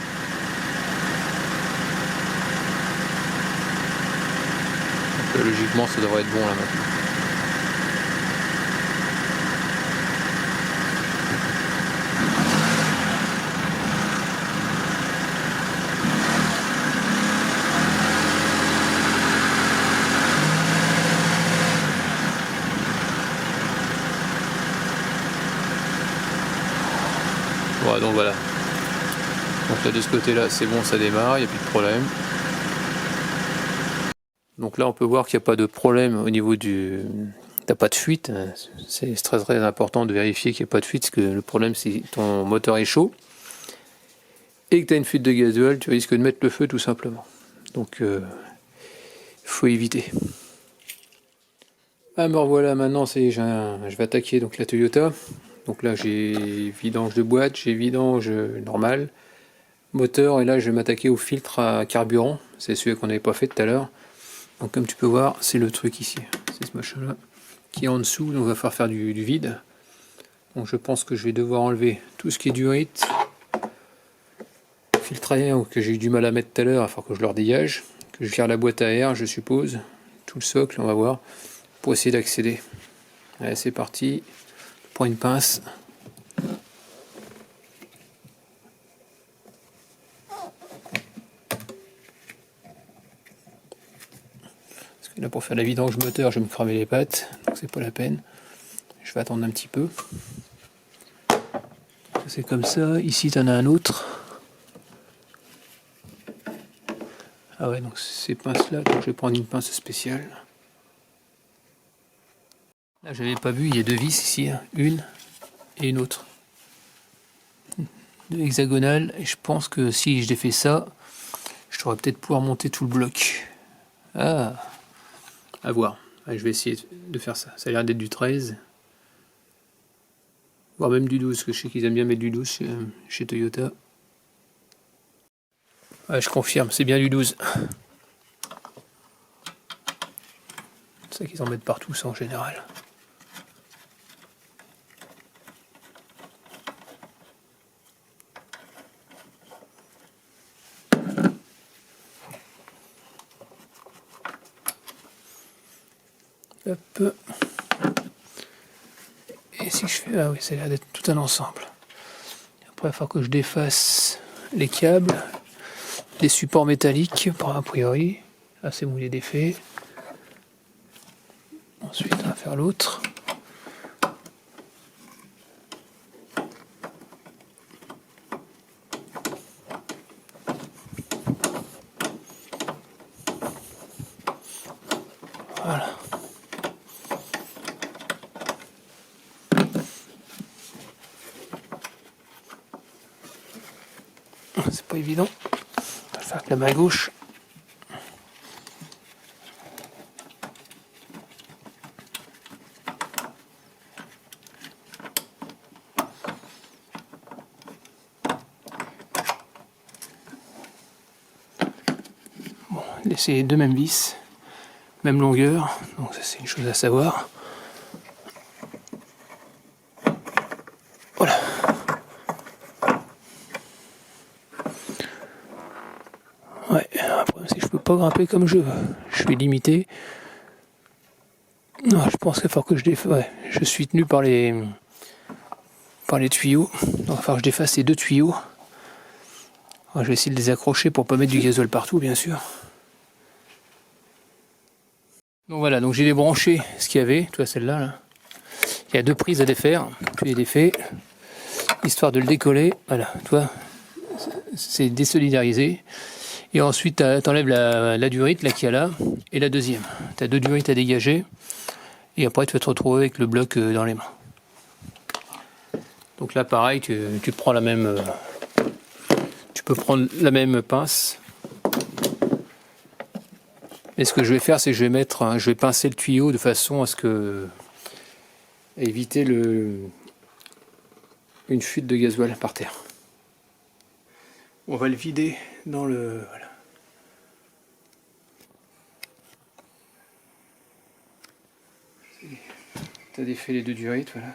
Donc, logiquement, ça devrait être bon là maintenant. Ouais, donc voilà. Donc là de ce côté là c'est bon, ça démarre, il n'y a plus de problème. Donc là on peut voir qu'il n'y a pas de problème au niveau t'as pas de fuite. C'est très très important de vérifier qu'il n'y a pas de fuite, parce que le problème c'est que ton moteur est chaud et que tu as une fuite de gasoil, tu risques de mettre le feu tout simplement. Donc il faut éviter. Ah me revoilà maintenant, je vais attaquer donc la Toyota. Donc là j'ai vidange de boîte, j'ai vidange normal, moteur, et là je vais m'attaquer au filtre à carburant, c'est celui qu'on n'avait pas fait tout à l'heure. Donc comme tu peux voir, c'est le truc ici, c'est ce machin là qui est en dessous, donc on va faire du vide. Donc je pense que je vais devoir enlever tout ce qui est durite, filtre à air que j'ai eu du mal à mettre tout à l'heure, il va falloir que je leur dégage, que je vire la boîte à air je suppose, tout le socle on va voir, pour essayer d'accéder. Allez c'est parti. Prends une pince. Parce que là pour faire la vidange moteur je vais me cramer les pattes, donc c'est pas la peine. Je vais attendre un petit peu. C'est comme ça, ici tu en as un autre. Ah ouais, donc ces pinces-là, donc je vais prendre une pince spéciale. Là, j'avais pas vu, il y a deux vis ici, hein. Une et une autre. Deux hexagonales, et je pense que si je défais ça, je devrais peut-être pouvoir monter tout le bloc. Ah, à voir. Allez, je vais essayer de faire ça. Ça a l'air d'être du 13. Voire même du 12, parce que je sais qu'ils aiment bien mettre du 12 chez Toyota. Ouais, je confirme, c'est bien du 12. C'est ça qu'ils en mettent partout, ça en général. Hop. Et si je fais... Ah oui, ça a l'air d'être tout un ensemble. Après, il va falloir que je défasse les câbles, les supports métalliques, a priori. Ah, c'est mouillé d'effet. Ensuite, on va faire l'autre. Voilà. C'est pas évident. On va le faire avec la main gauche. Bon, laisser les deux mêmes vis, même longueur, donc ça c'est une chose à savoir. Voilà. Ouais, après si je peux pas grimper comme je veux, je suis limité. Non, je pense qu'il va falloir que je défasse. Ouais, je suis tenu par les tuyaux. Donc il va falloir que je défasse ces deux tuyaux. Je vais essayer de les accrocher pour pas mettre du gasoil partout, bien sûr. Donc voilà, donc j'ai débranché ce qu'il y avait, tu vois celle-là. Là. Il y a deux prises à défaire, tu les défais, histoire de le décoller. Voilà, tu vois, c'est désolidarisé. Et ensuite, tu enlèves la durite là qu'il y a là, et la deuxième. Tu as deux durites à dégager, et après tu vas te retrouver avec le bloc dans les mains. Donc là, pareil, tu prends la même... tu peux prendre la même pince. Et ce que je vais faire, c'est que je vais pincer le tuyau de façon à ce que éviter une fuite de gasoil par terre. On va le vider dans le... Voilà. Tu as défait les deux durites, voilà.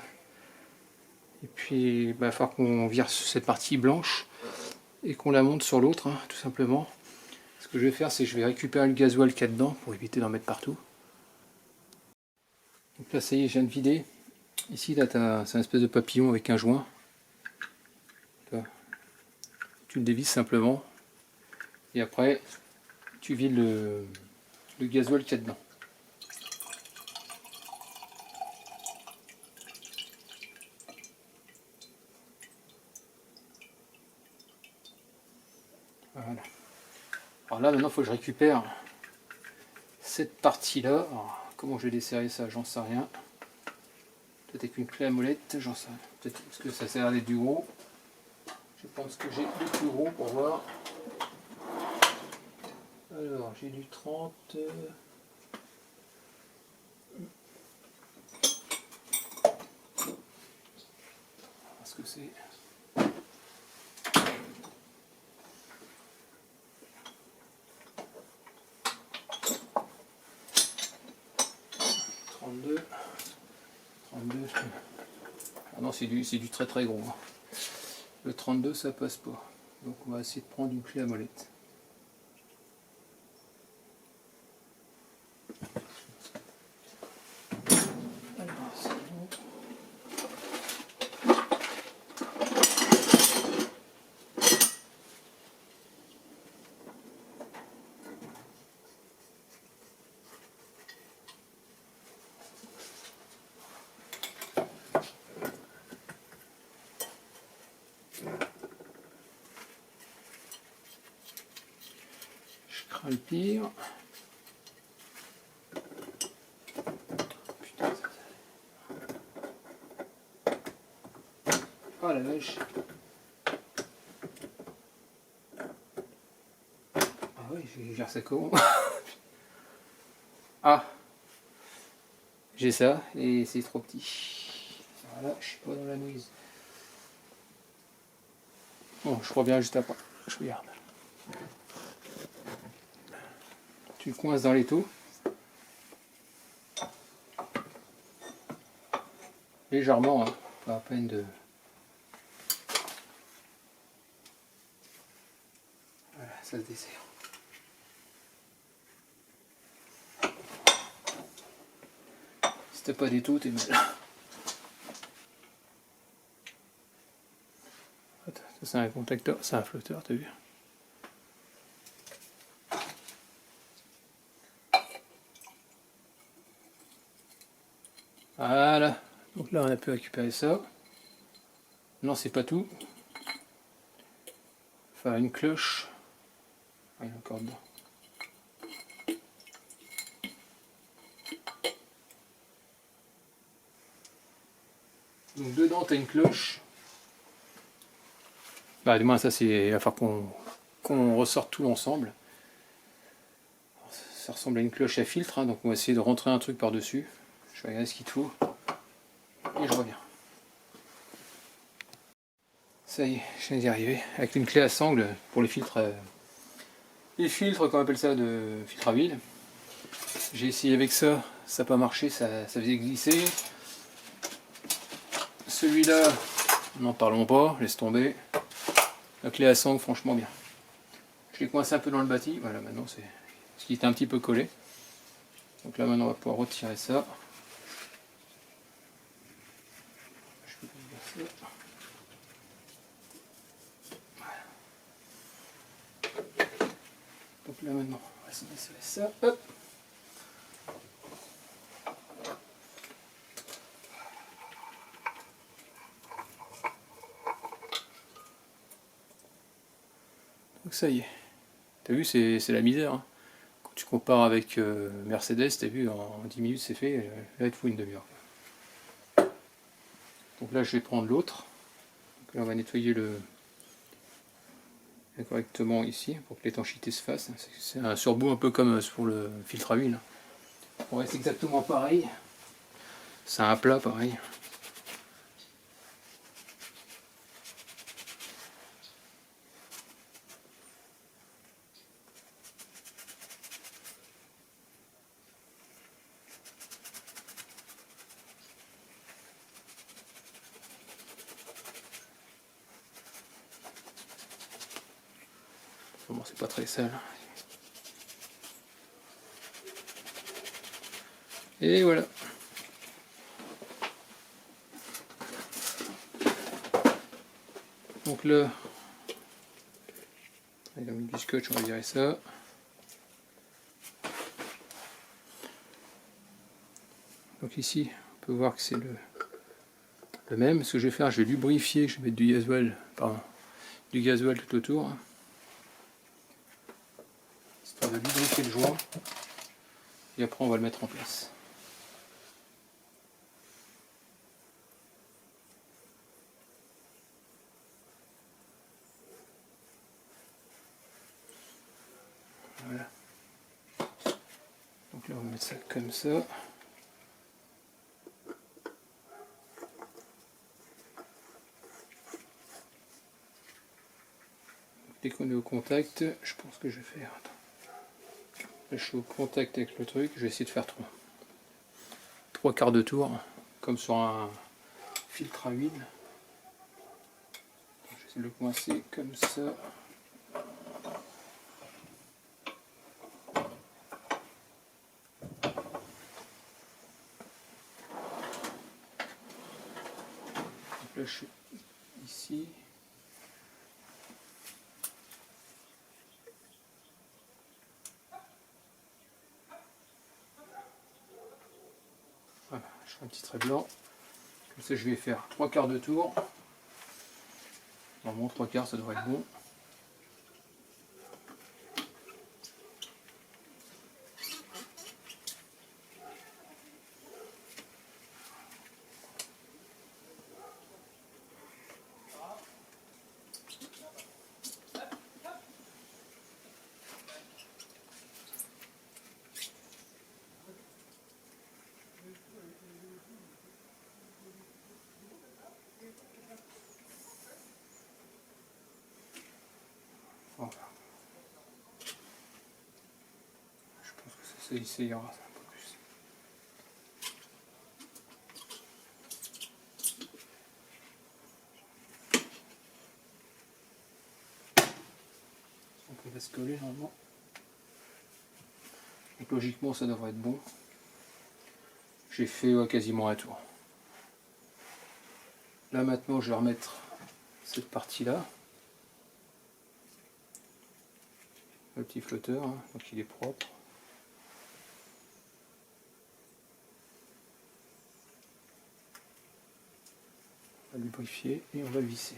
Et puis, il va falloir qu'on vire cette partie blanche et qu'on la monte sur l'autre, hein, tout simplement. Ce que je vais faire, c'est que je vais récupérer le gasoil qu'il y a dedans pour éviter d'en mettre partout. Donc là, ça y est, je viens de vider. Ici, là, c'est un espèce de papillon avec un joint. Tu le dévisses simplement. Et après, tu vides le gasoil qu'il y a dedans. Voilà. Alors là, maintenant, il faut que je récupère cette partie-là. Comment je vais desserrer ça, j'en sais rien. Peut-être avec une clé à molette, j'en sais rien. Peut-être parce que ça sert d'être du gros. Je pense que j'ai le plus gros pour voir. Alors, j'ai du 30. Parce que c'est... Ah non, c'est du très très gros. Le 32 ça passe pas. Donc on va essayer de prendre une clé à molette. Alors, c'est bon. crains le pire. Putain, oh la vache. Ah oui, je vais faire ça comment? Ah, j'ai ça et c'est trop petit. Voilà, je suis pas dans la noise. Bon, je reviens juste après. Je regarde. Tu le coinces dans l'étau. Légèrement, hein, pas à peine de... Voilà, ça se dessert. Si t'as pas d'étau, t'es mal. Ça c'est un contacteur, c'est un flotteur, t'as vu? Voilà, donc là on a pu récupérer ça. Non, c'est pas tout. Enfin, une cloche. Ah, il y a encore dedans. Donc dedans t'as une cloche. Bah du moins ça c'est... Il va falloir qu'on ressorte tout l'ensemble. Ça ressemble à une cloche à filtre, hein, donc on va essayer de rentrer un truc par dessus. Je vais regarder ce qu'il te faut. Et je reviens. Ça y est, je viens d'y arriver. Avec une clé à sangle pour les filtres. Les filtres, qu'on appelle ça, de filtre à huile. J'ai essayé avec ça, ça n'a pas marché, ça faisait glisser. Celui-là, n'en parlons pas, laisse tomber. La clé à sangle, franchement bien. Je l'ai coincé un peu dans le bâti, voilà, maintenant c'est ce qui était un petit peu collé. Donc là maintenant on va pouvoir retirer ça. Je peux faire ça. Voilà. Donc là maintenant, on va essayer de serrer ça. Hop. Donc ça y est. T'as vu, c'est la misère. Hein. Quand tu compares avec Mercedes, t'as vu, en 10 minutes c'est fait. Là il te faut une demi-heure. Donc là je vais prendre l'autre. Là on va nettoyer correctement ici pour que l'étanchéité se fasse. C'est un surbout un peu comme pour le filtre à huile. On reste exactement pareil. C'est un plat pareil. Bon, c'est pas très sale. Et voilà. Donc là, il a mis du scotch, on va virer ça. Donc ici, on peut voir que c'est le même. Ce que je vais faire, je vais lubrifier, je vais mettre du gasoil tout autour. Histoire de lubrifier le joint. Et après, on va le mettre en place. Voilà. Donc là, on va mettre ça comme ça. Dès qu'on est au contact, je pense que je vais faire... Attends. Là, je suis au contact avec le truc, je vais essayer de faire trois quarts de tour, comme sur un filtre à huile. Je vais le coincer comme ça. Donc là, je suis ici. Voilà, je fais un petit trait blanc. Comme ça, je vais faire trois quarts de tour. Normalement, trois quarts, ça devrait être bon. Voilà. Je pense que ça ira un peu plus. On peut se coller normalement. Donc logiquement ça devrait être bon. J'ai fait quasiment un tour. Là maintenant je vais remettre cette partie là. Le petit flotteur, hein, donc il est propre. On va lubrifier et on va le visser.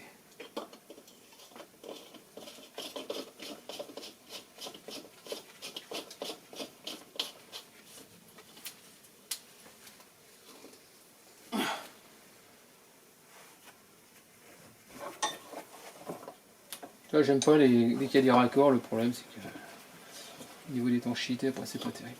Là j'aime pas les cas des raccords, le problème c'est que au niveau d'étanchéité après c'est pas terrible.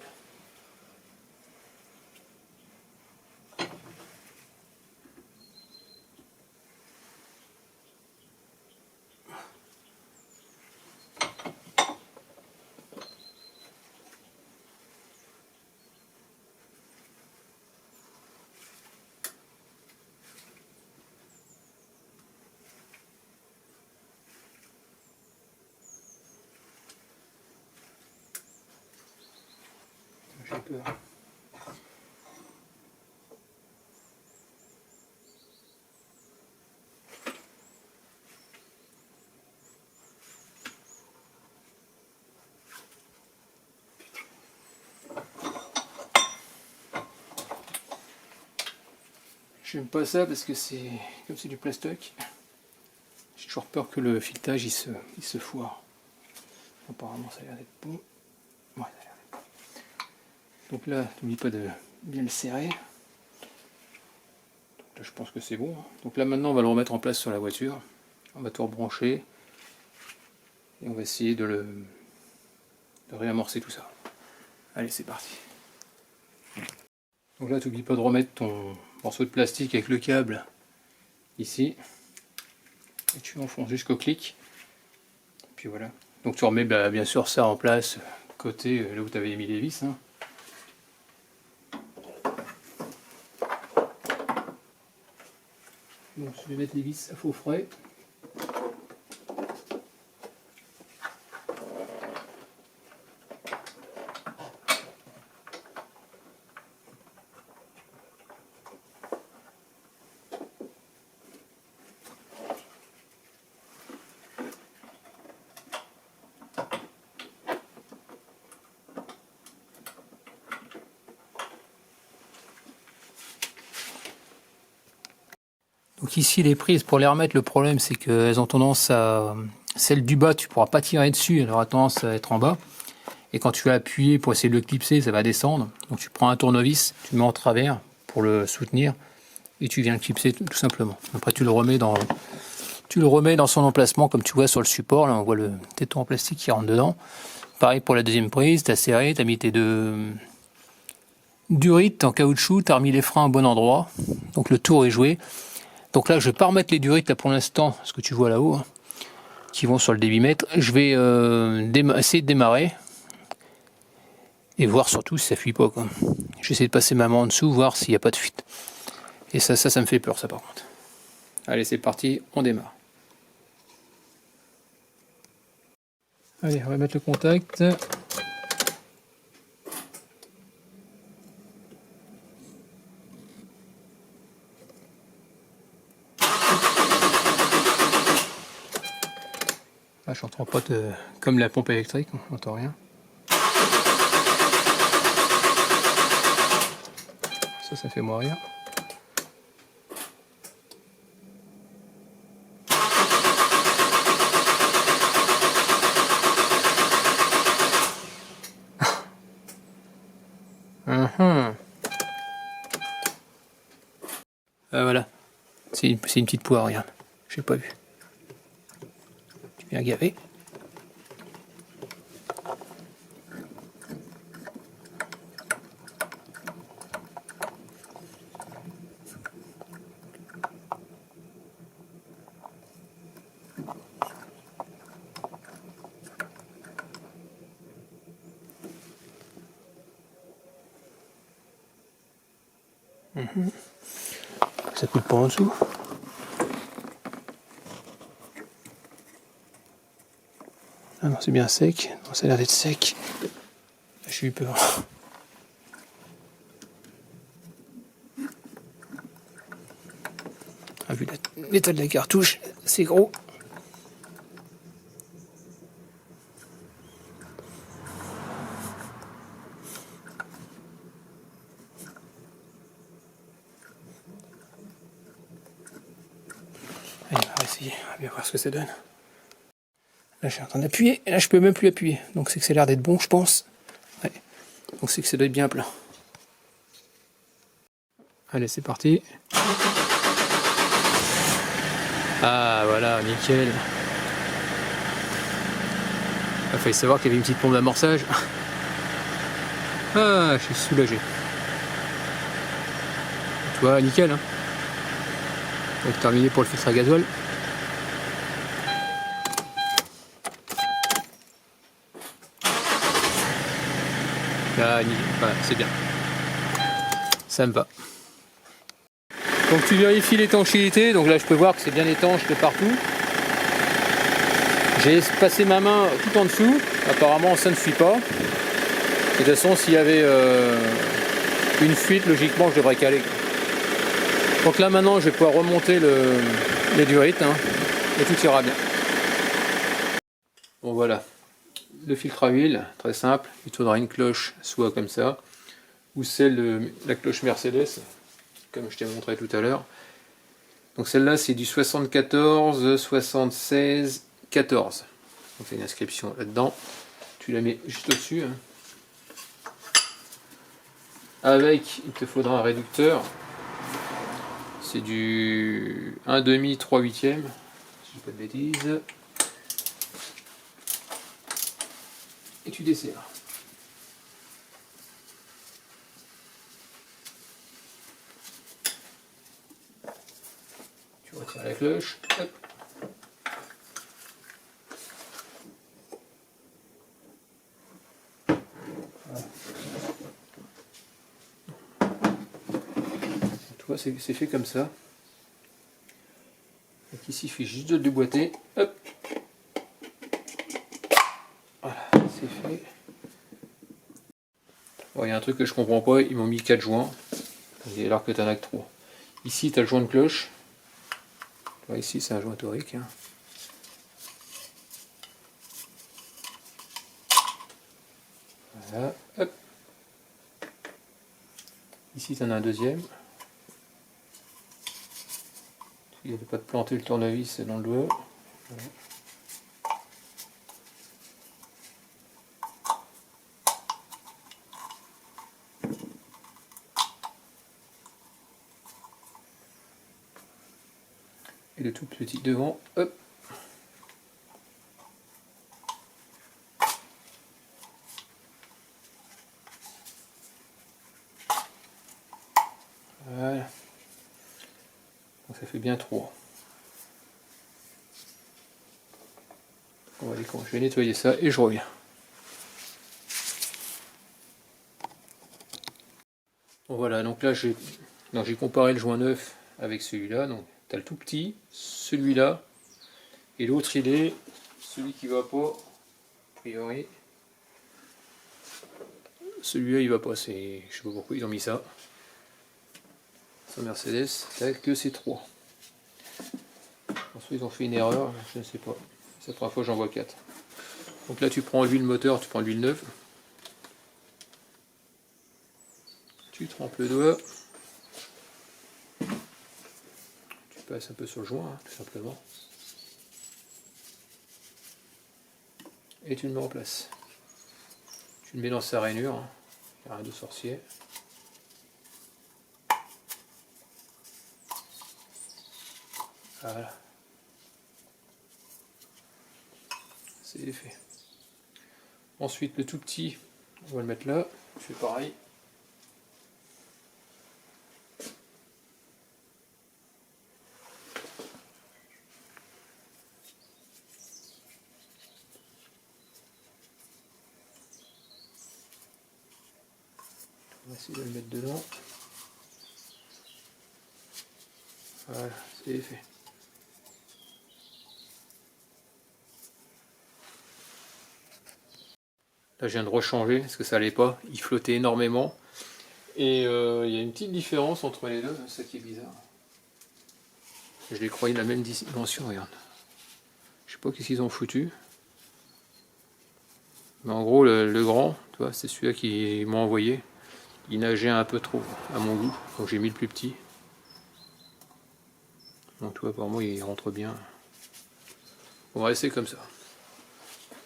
J'ai peur. J'aime pas ça parce que c'est comme c'est du plastoc. J'ai toujours peur que le filetage il se foire. Apparemment ça a l'air d'être bon. Ouais, ça a l'air d'être bon. Donc là, n'oublie pas de bien le serrer. Donc là, je pense que c'est bon. Donc là maintenant on va le remettre en place sur la voiture. On va tout rebrancher. Et on va essayer de réamorcer tout ça. Allez, c'est parti. Donc là, n'oublie pas de remettre ton morceau de plastique avec le câble ici. Et tu enfonces jusqu'au clic. Et puis voilà. Donc tu remets bien sûr ça en place, côté là où tu avais mis les vis. Hein. Donc je vais mettre les vis à faux frais. Donc ici les prises pour les remettre, le problème c'est qu'elles ont tendance à... Celle du bas tu pourras pas tirer dessus, elle aura tendance à être en bas. Et quand tu vas appuyer pour essayer de le clipser, ça va descendre. Donc tu prends un tournevis, tu le mets en travers pour le soutenir. Et tu viens le clipser tout simplement. Après tu le remets dans son emplacement comme tu vois sur le support. Là on voit le téton en plastique qui rentre dedans. Pareil pour la deuxième prise, tu as serré, tu as mis tes deux durites en caoutchouc, tu as remis les freins au bon endroit. Donc le tour est joué. Donc là je vais pas remettre les durites là pour l'instant, ce que tu vois là-haut, hein, qui vont sur le débitmètre. Je vais essayer de démarrer. Et voir surtout si ça fuit pas. J'essaie de passer ma main en dessous, voir s'il n'y a pas de fuite. Et ça me fait peur, ça par contre. Allez, c'est parti, on démarre. Allez, on va mettre le contact. Là, je n'entends pas comme la pompe électrique, on n'entend rien. Ça fait moi rire. Voilà, c'est une petite poire, regarde. J'ai pas vu. Tu viens gaver. Ça coule pas en dessous. Ah non, c'est bien sec. Non, ça a l'air d'être sec. J'ai eu peur. Ah, vu l'état de la cartouche, c'est gros. Allez, on va essayer, on va bien voir ce que ça donne. Là, je suis en train d'appuyer, et là, je peux même plus appuyer. Donc, c'est que ça a l'air d'être bon, je pense. Ouais. Donc, c'est que ça doit être bien plein. Allez, c'est parti. Ah, voilà, nickel. Il a fallu savoir qu'il y avait une petite pompe d'amorçage. Ah, je suis soulagé. Tu vois, nickel. Hein. Donc, terminé pour le filtre à gasoil. Là, voilà, c'est bien. Ça me va. Donc tu vérifies l'étanchéité, donc là je peux voir que c'est bien étanche de partout. J'ai passé ma main tout en dessous, apparemment ça ne suit pas. De toute façon s'il y avait une fuite, logiquement je devrais caler. Donc là maintenant je vais pouvoir remonter les durites hein, et tout ira bien. Bon voilà, le filtre à huile, très simple, il faudra une cloche soit comme ça, ou celle de la cloche Mercedes, comme je t'ai montré tout à l'heure. Donc celle-là c'est du 74, 76, 14. On fait une inscription là-dedans. Tu la mets juste au-dessus. Hein. Avec, il te faudra un réducteur. C'est du 1,5, 3/8, si je dis pas de bêtises. Et tu desserres. Tu retires la cloche. Hop. Tu vois, c'est fait comme ça. Donc ici, il suffit juste de le déboîter. Hop. Voilà, c'est fait. Bon, il y a un truc que je comprends pas, ils m'ont mis 4 joints. Alors que tu en as que 3. Ici, tu as le joint de cloche. Là, ici, c'est un joint torique. Hein. Voilà, hop. Ici, tu en as un deuxième. Il n'y a pas de planter le tournevis dans le doigt. Voilà. Et le tout petit devant, hop. Voilà. Donc ça fait bien 3. Je vais nettoyer ça et je reviens. Bon, voilà, donc là j'ai comparé le joint neuf avec celui-là. Donc tu as le tout petit, celui-là, et l'autre il est celui qui va pas, a priori. Celui-là il va pas, je sais pas pourquoi ils ont mis ça. Sur Mercedes, c'est que c'est 3. Ensuite ils ont fait une erreur, je ne sais pas. C'est la première fois que j'en vois 4. Donc là tu prends l'huile moteur, tu prends l'huile neuve. Tu trempes le doigt. Tu passes un peu sur le joint, hein, tout simplement. Et tu le mets en place. Tu le mets dans sa rainure, hein. Il n'y a rien de sorcier. Voilà. C'est fait. Ensuite, le tout petit, on va le mettre là. Je fais pareil. On va essayer de le mettre dedans. Voilà, c'est fait. Là je viens de rechanger parce que ça allait pas, il flottait énormément. Et il y a une petite différence entre les deux, c'est ça qui est bizarre. Je les croyais de la même dimension, regarde. Je sais pas qu'est-ce qu'ils ont foutu. Mais en gros le grand, tu vois, c'est celui-là qu'ils m'ont envoyé. Il nageait un peu trop à mon goût, donc j'ai mis le plus petit. Donc tu vois, apparemment il rentre bien. On va laisser comme ça.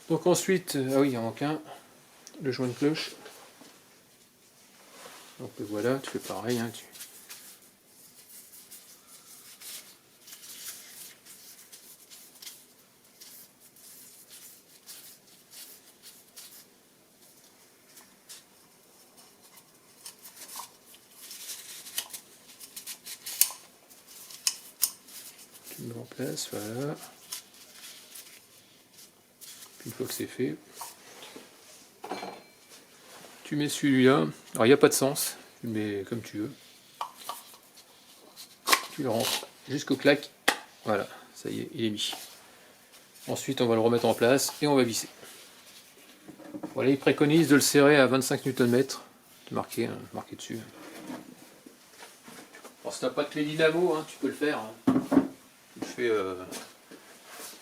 Donc ensuite, ah oui, il en manque un, le joint de cloche. Donc voilà, tu fais pareil. Hein, tu le mets en place, voilà. Puis une fois que c'est fait, tu mets celui-là. Alors il n'y a pas de sens, tu le mets comme tu veux. Tu le rentres jusqu'au claque. Voilà, ça y est, il est mis. Ensuite, on va le remettre en place et on va visser. Voilà, il préconise de le serrer à 25 Nm. C'est marqué, hein, marqué dessus. Alors, si tu n'as pas de clé dynamo, hein, tu peux le faire. Hein. Tu le fais,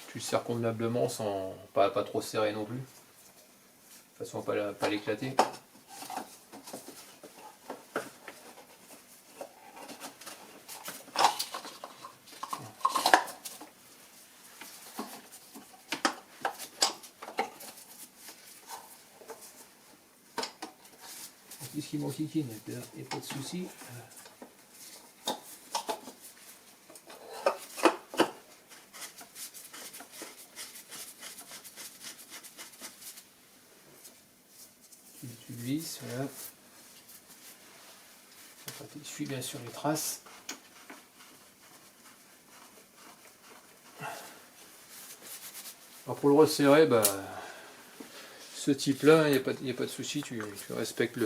tu le serres convenablement sans pas trop serrer non plus. De façon à pas l'éclater. Ici mon kiki, il n'y a pas de souci. Tu le visses, voilà. Tu suis bien sûr les traces. Alors pour le resserrer, bah, ce type là, il n'y a pas de souci, tu respectes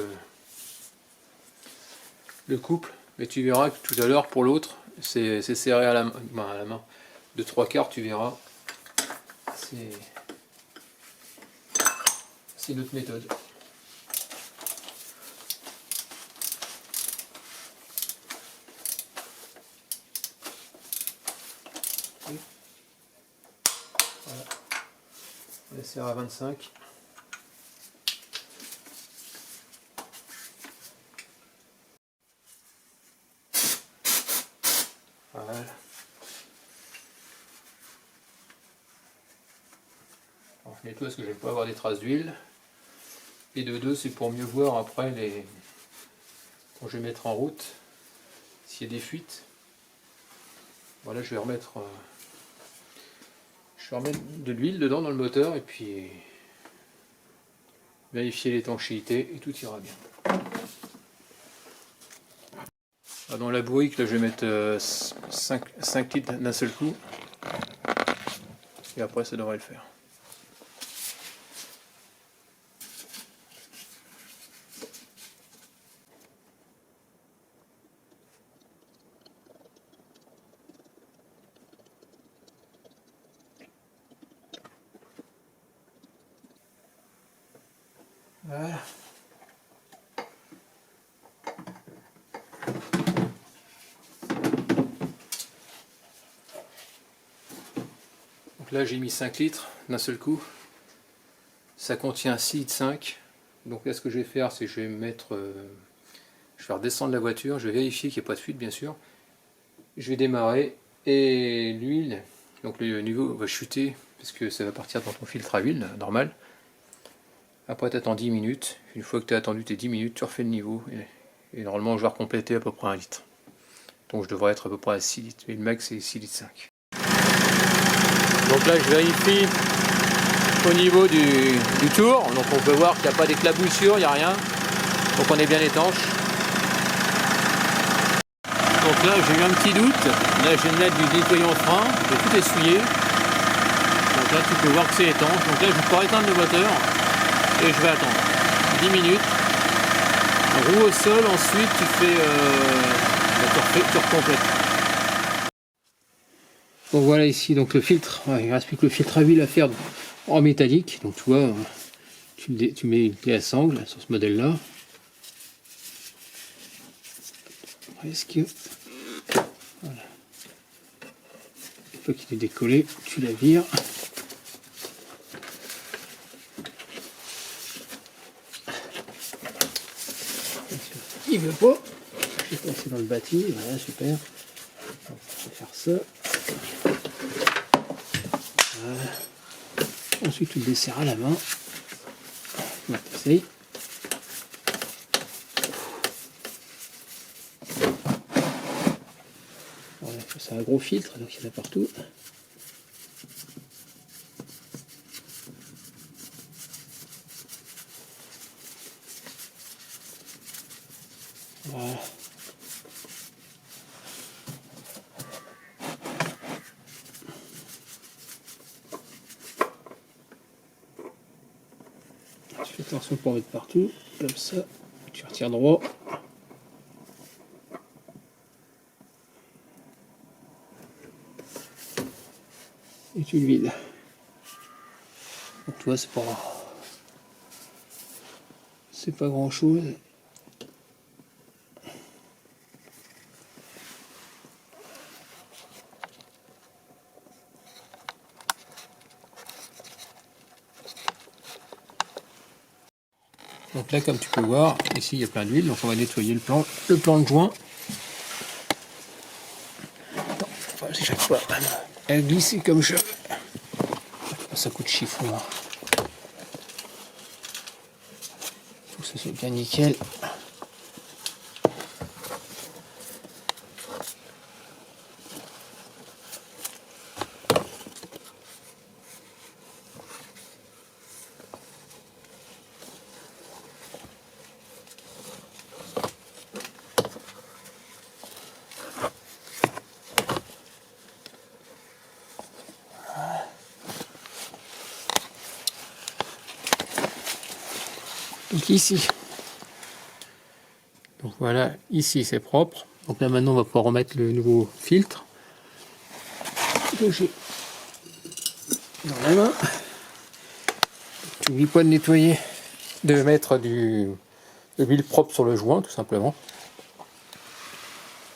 le couple, mais tu verras que tout à l'heure pour l'autre, c'est serré à la main, de 3/4, tu verras. C'est notre méthode. Voilà. On la serre à 25. Voilà. Alors, je nettoie parce que j'aime pas avoir des traces d'huile. Et de deux, c'est pour mieux voir après quand je vais mettre en route s'il y a des fuites. Voilà, je vais remettre de l'huile dedans dans le moteur et puis vérifier l'étanchéité et tout ira bien. Dans la bourrique, là, je vais mettre 5 litres d'un seul coup. Et après, ça devrait le faire. Voilà. Donc là j'ai mis 5 litres d'un seul coup. Ça contient 6,5 litres. Donc là ce que je vais faire, c'est que je vais mettre... je vais faire descendre la voiture, je vais vérifier qu'il n'y a pas de fuite bien sûr. Je vais démarrer et l'huile, donc le niveau va chuter parce que ça va partir dans ton filtre à huile normal. Après tu attends 10 minutes, une fois que tu as attendu tes 10 minutes, tu refais le niveau et normalement je vais recompléter à peu près 1 litre. Donc je devrais être à peu près à 6 litres, et le max c'est 6,5 litres. Donc là je vérifie au niveau du tour, donc on peut voir qu'il n'y a pas d'éclaboussure, il n'y a rien, donc on est bien étanche. Donc là j'ai eu un petit doute, là je vais mettre du nettoyant frein, je vais tout essuyer. Donc là tu peux voir que c'est étanche, donc là je vais pouvoir éteindre le moteur. Et je vais attendre 10 minutes. Roue au sol, ensuite tu fais tu recomplètes. Donc voilà ici donc le filtre, il ne reste plus que le filtre à huile à faire en métallique. Donc tu vois, tu mets une clé à sangle sur ce modèle là. Presque. Voilà. Une fois qu'il est décollé, tu la vires. Il veut pas. Je vais passer dans le bâti, voilà, super. On va faire ça. Voilà. Ensuite, tu le desserres à la main. On va essayer. Voilà, c'est un gros filtre, donc il y en a partout. Voilà. Tu fais attention pour mettre partout, comme ça, tu retires droit. Et tu le vides. Donc tu vois, c'est pas grand chose. Donc là, comme tu peux voir, ici il y a plein d'huile, donc on va nettoyer le plan de joint. Enfin, chaque fois, elle glisse comme je. Ça coûte chiffon. Faut que ça soit bien nickel. Donc ici, donc voilà, ici c'est propre. Donc là maintenant on va pouvoir remettre le nouveau filtre que j'ai dans la main. Tu n'oublies pas de nettoyer, de mettre de l'huile propre sur le joint tout simplement.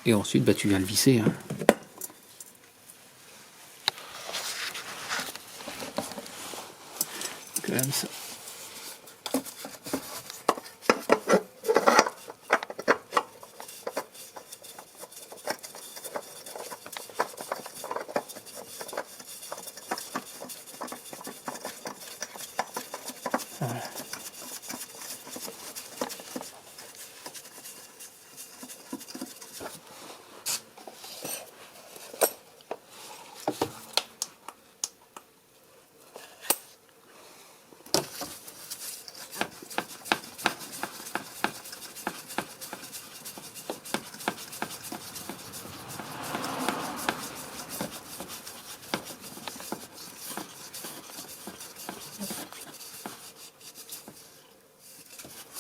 Et ensuite bah, tu viens le visser. Hein. Comme ça. Voilà.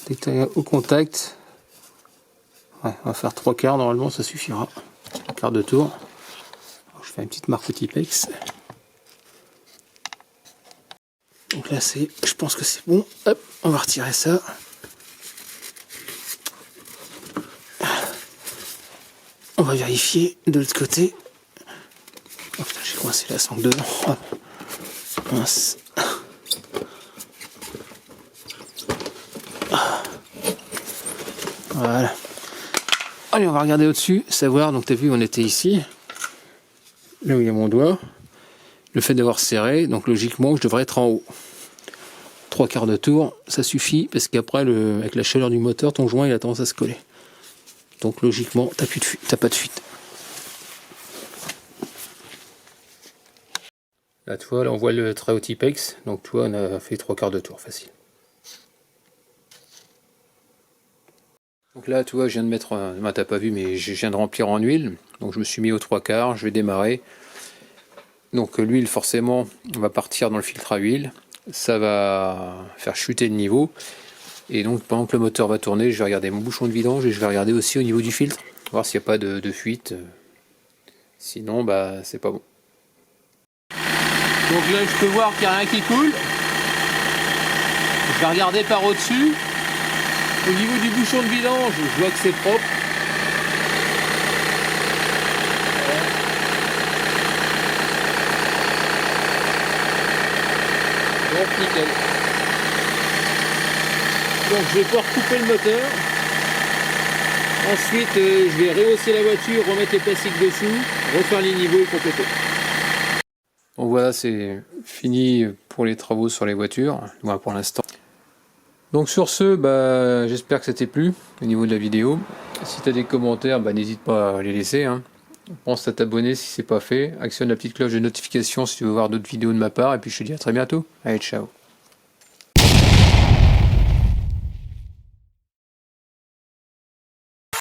Dès que tu es au contact, ouais, on va faire 3/4, normalement ça suffira. 3/4 de tour. Alors, je fais une petite marque au Tipex. Donc là je pense que c'est bon. Hop, on va retirer ça. On va vérifier de l'autre côté. Oh putain, j'ai coincé la sangle dedans. Hop. Mince. Voilà. Allez, on va regarder au-dessus, savoir. Donc, tu as vu, on était ici, là où il y a mon doigt. Le fait d'avoir serré, donc logiquement, je devrais être en haut. 3/4 de tour, ça suffit, parce qu'après, avec la chaleur du moteur, ton joint il a tendance à se coller. Donc, logiquement, t'as pas de fuite. Là, tu vois, là, on voit le trait au Tipex. Donc, tu vois, on a fait 3/4 de tour, facile. Donc là, tu vois, je viens de mettre, t'as pas vu, mais je viens de remplir en huile. Donc je me suis mis aux 3/4, je vais démarrer. Donc l'huile, forcément, va partir dans le filtre à huile. Ça va faire chuter le niveau. Et donc pendant que le moteur va tourner, je vais regarder mon bouchon de vidange et je vais regarder aussi au niveau du filtre, voir s'il n'y a pas de fuite. Sinon, bah c'est pas bon. Donc là je peux voir qu'il n'y a rien qui coule. Je vais regarder par au-dessus. Au niveau du bouchon de vidange, je vois que c'est propre. Donc nickel. Donc je vais pouvoir couper le moteur. Ensuite je vais rehausser la voiture, remettre les plastiques dessous, refaire les niveaux et compléter. Donc voilà, c'est fini pour les travaux sur les voitures, voilà pour l'instant. Donc sur ce, j'espère que ça t'est plu au niveau de la vidéo. Si tu as des commentaires, n'hésite pas à les laisser. Pense à t'abonner si c'est pas fait. Actionne la petite cloche de notification si tu veux voir d'autres vidéos de ma part. Et puis je te dis à très bientôt. Allez, ciao.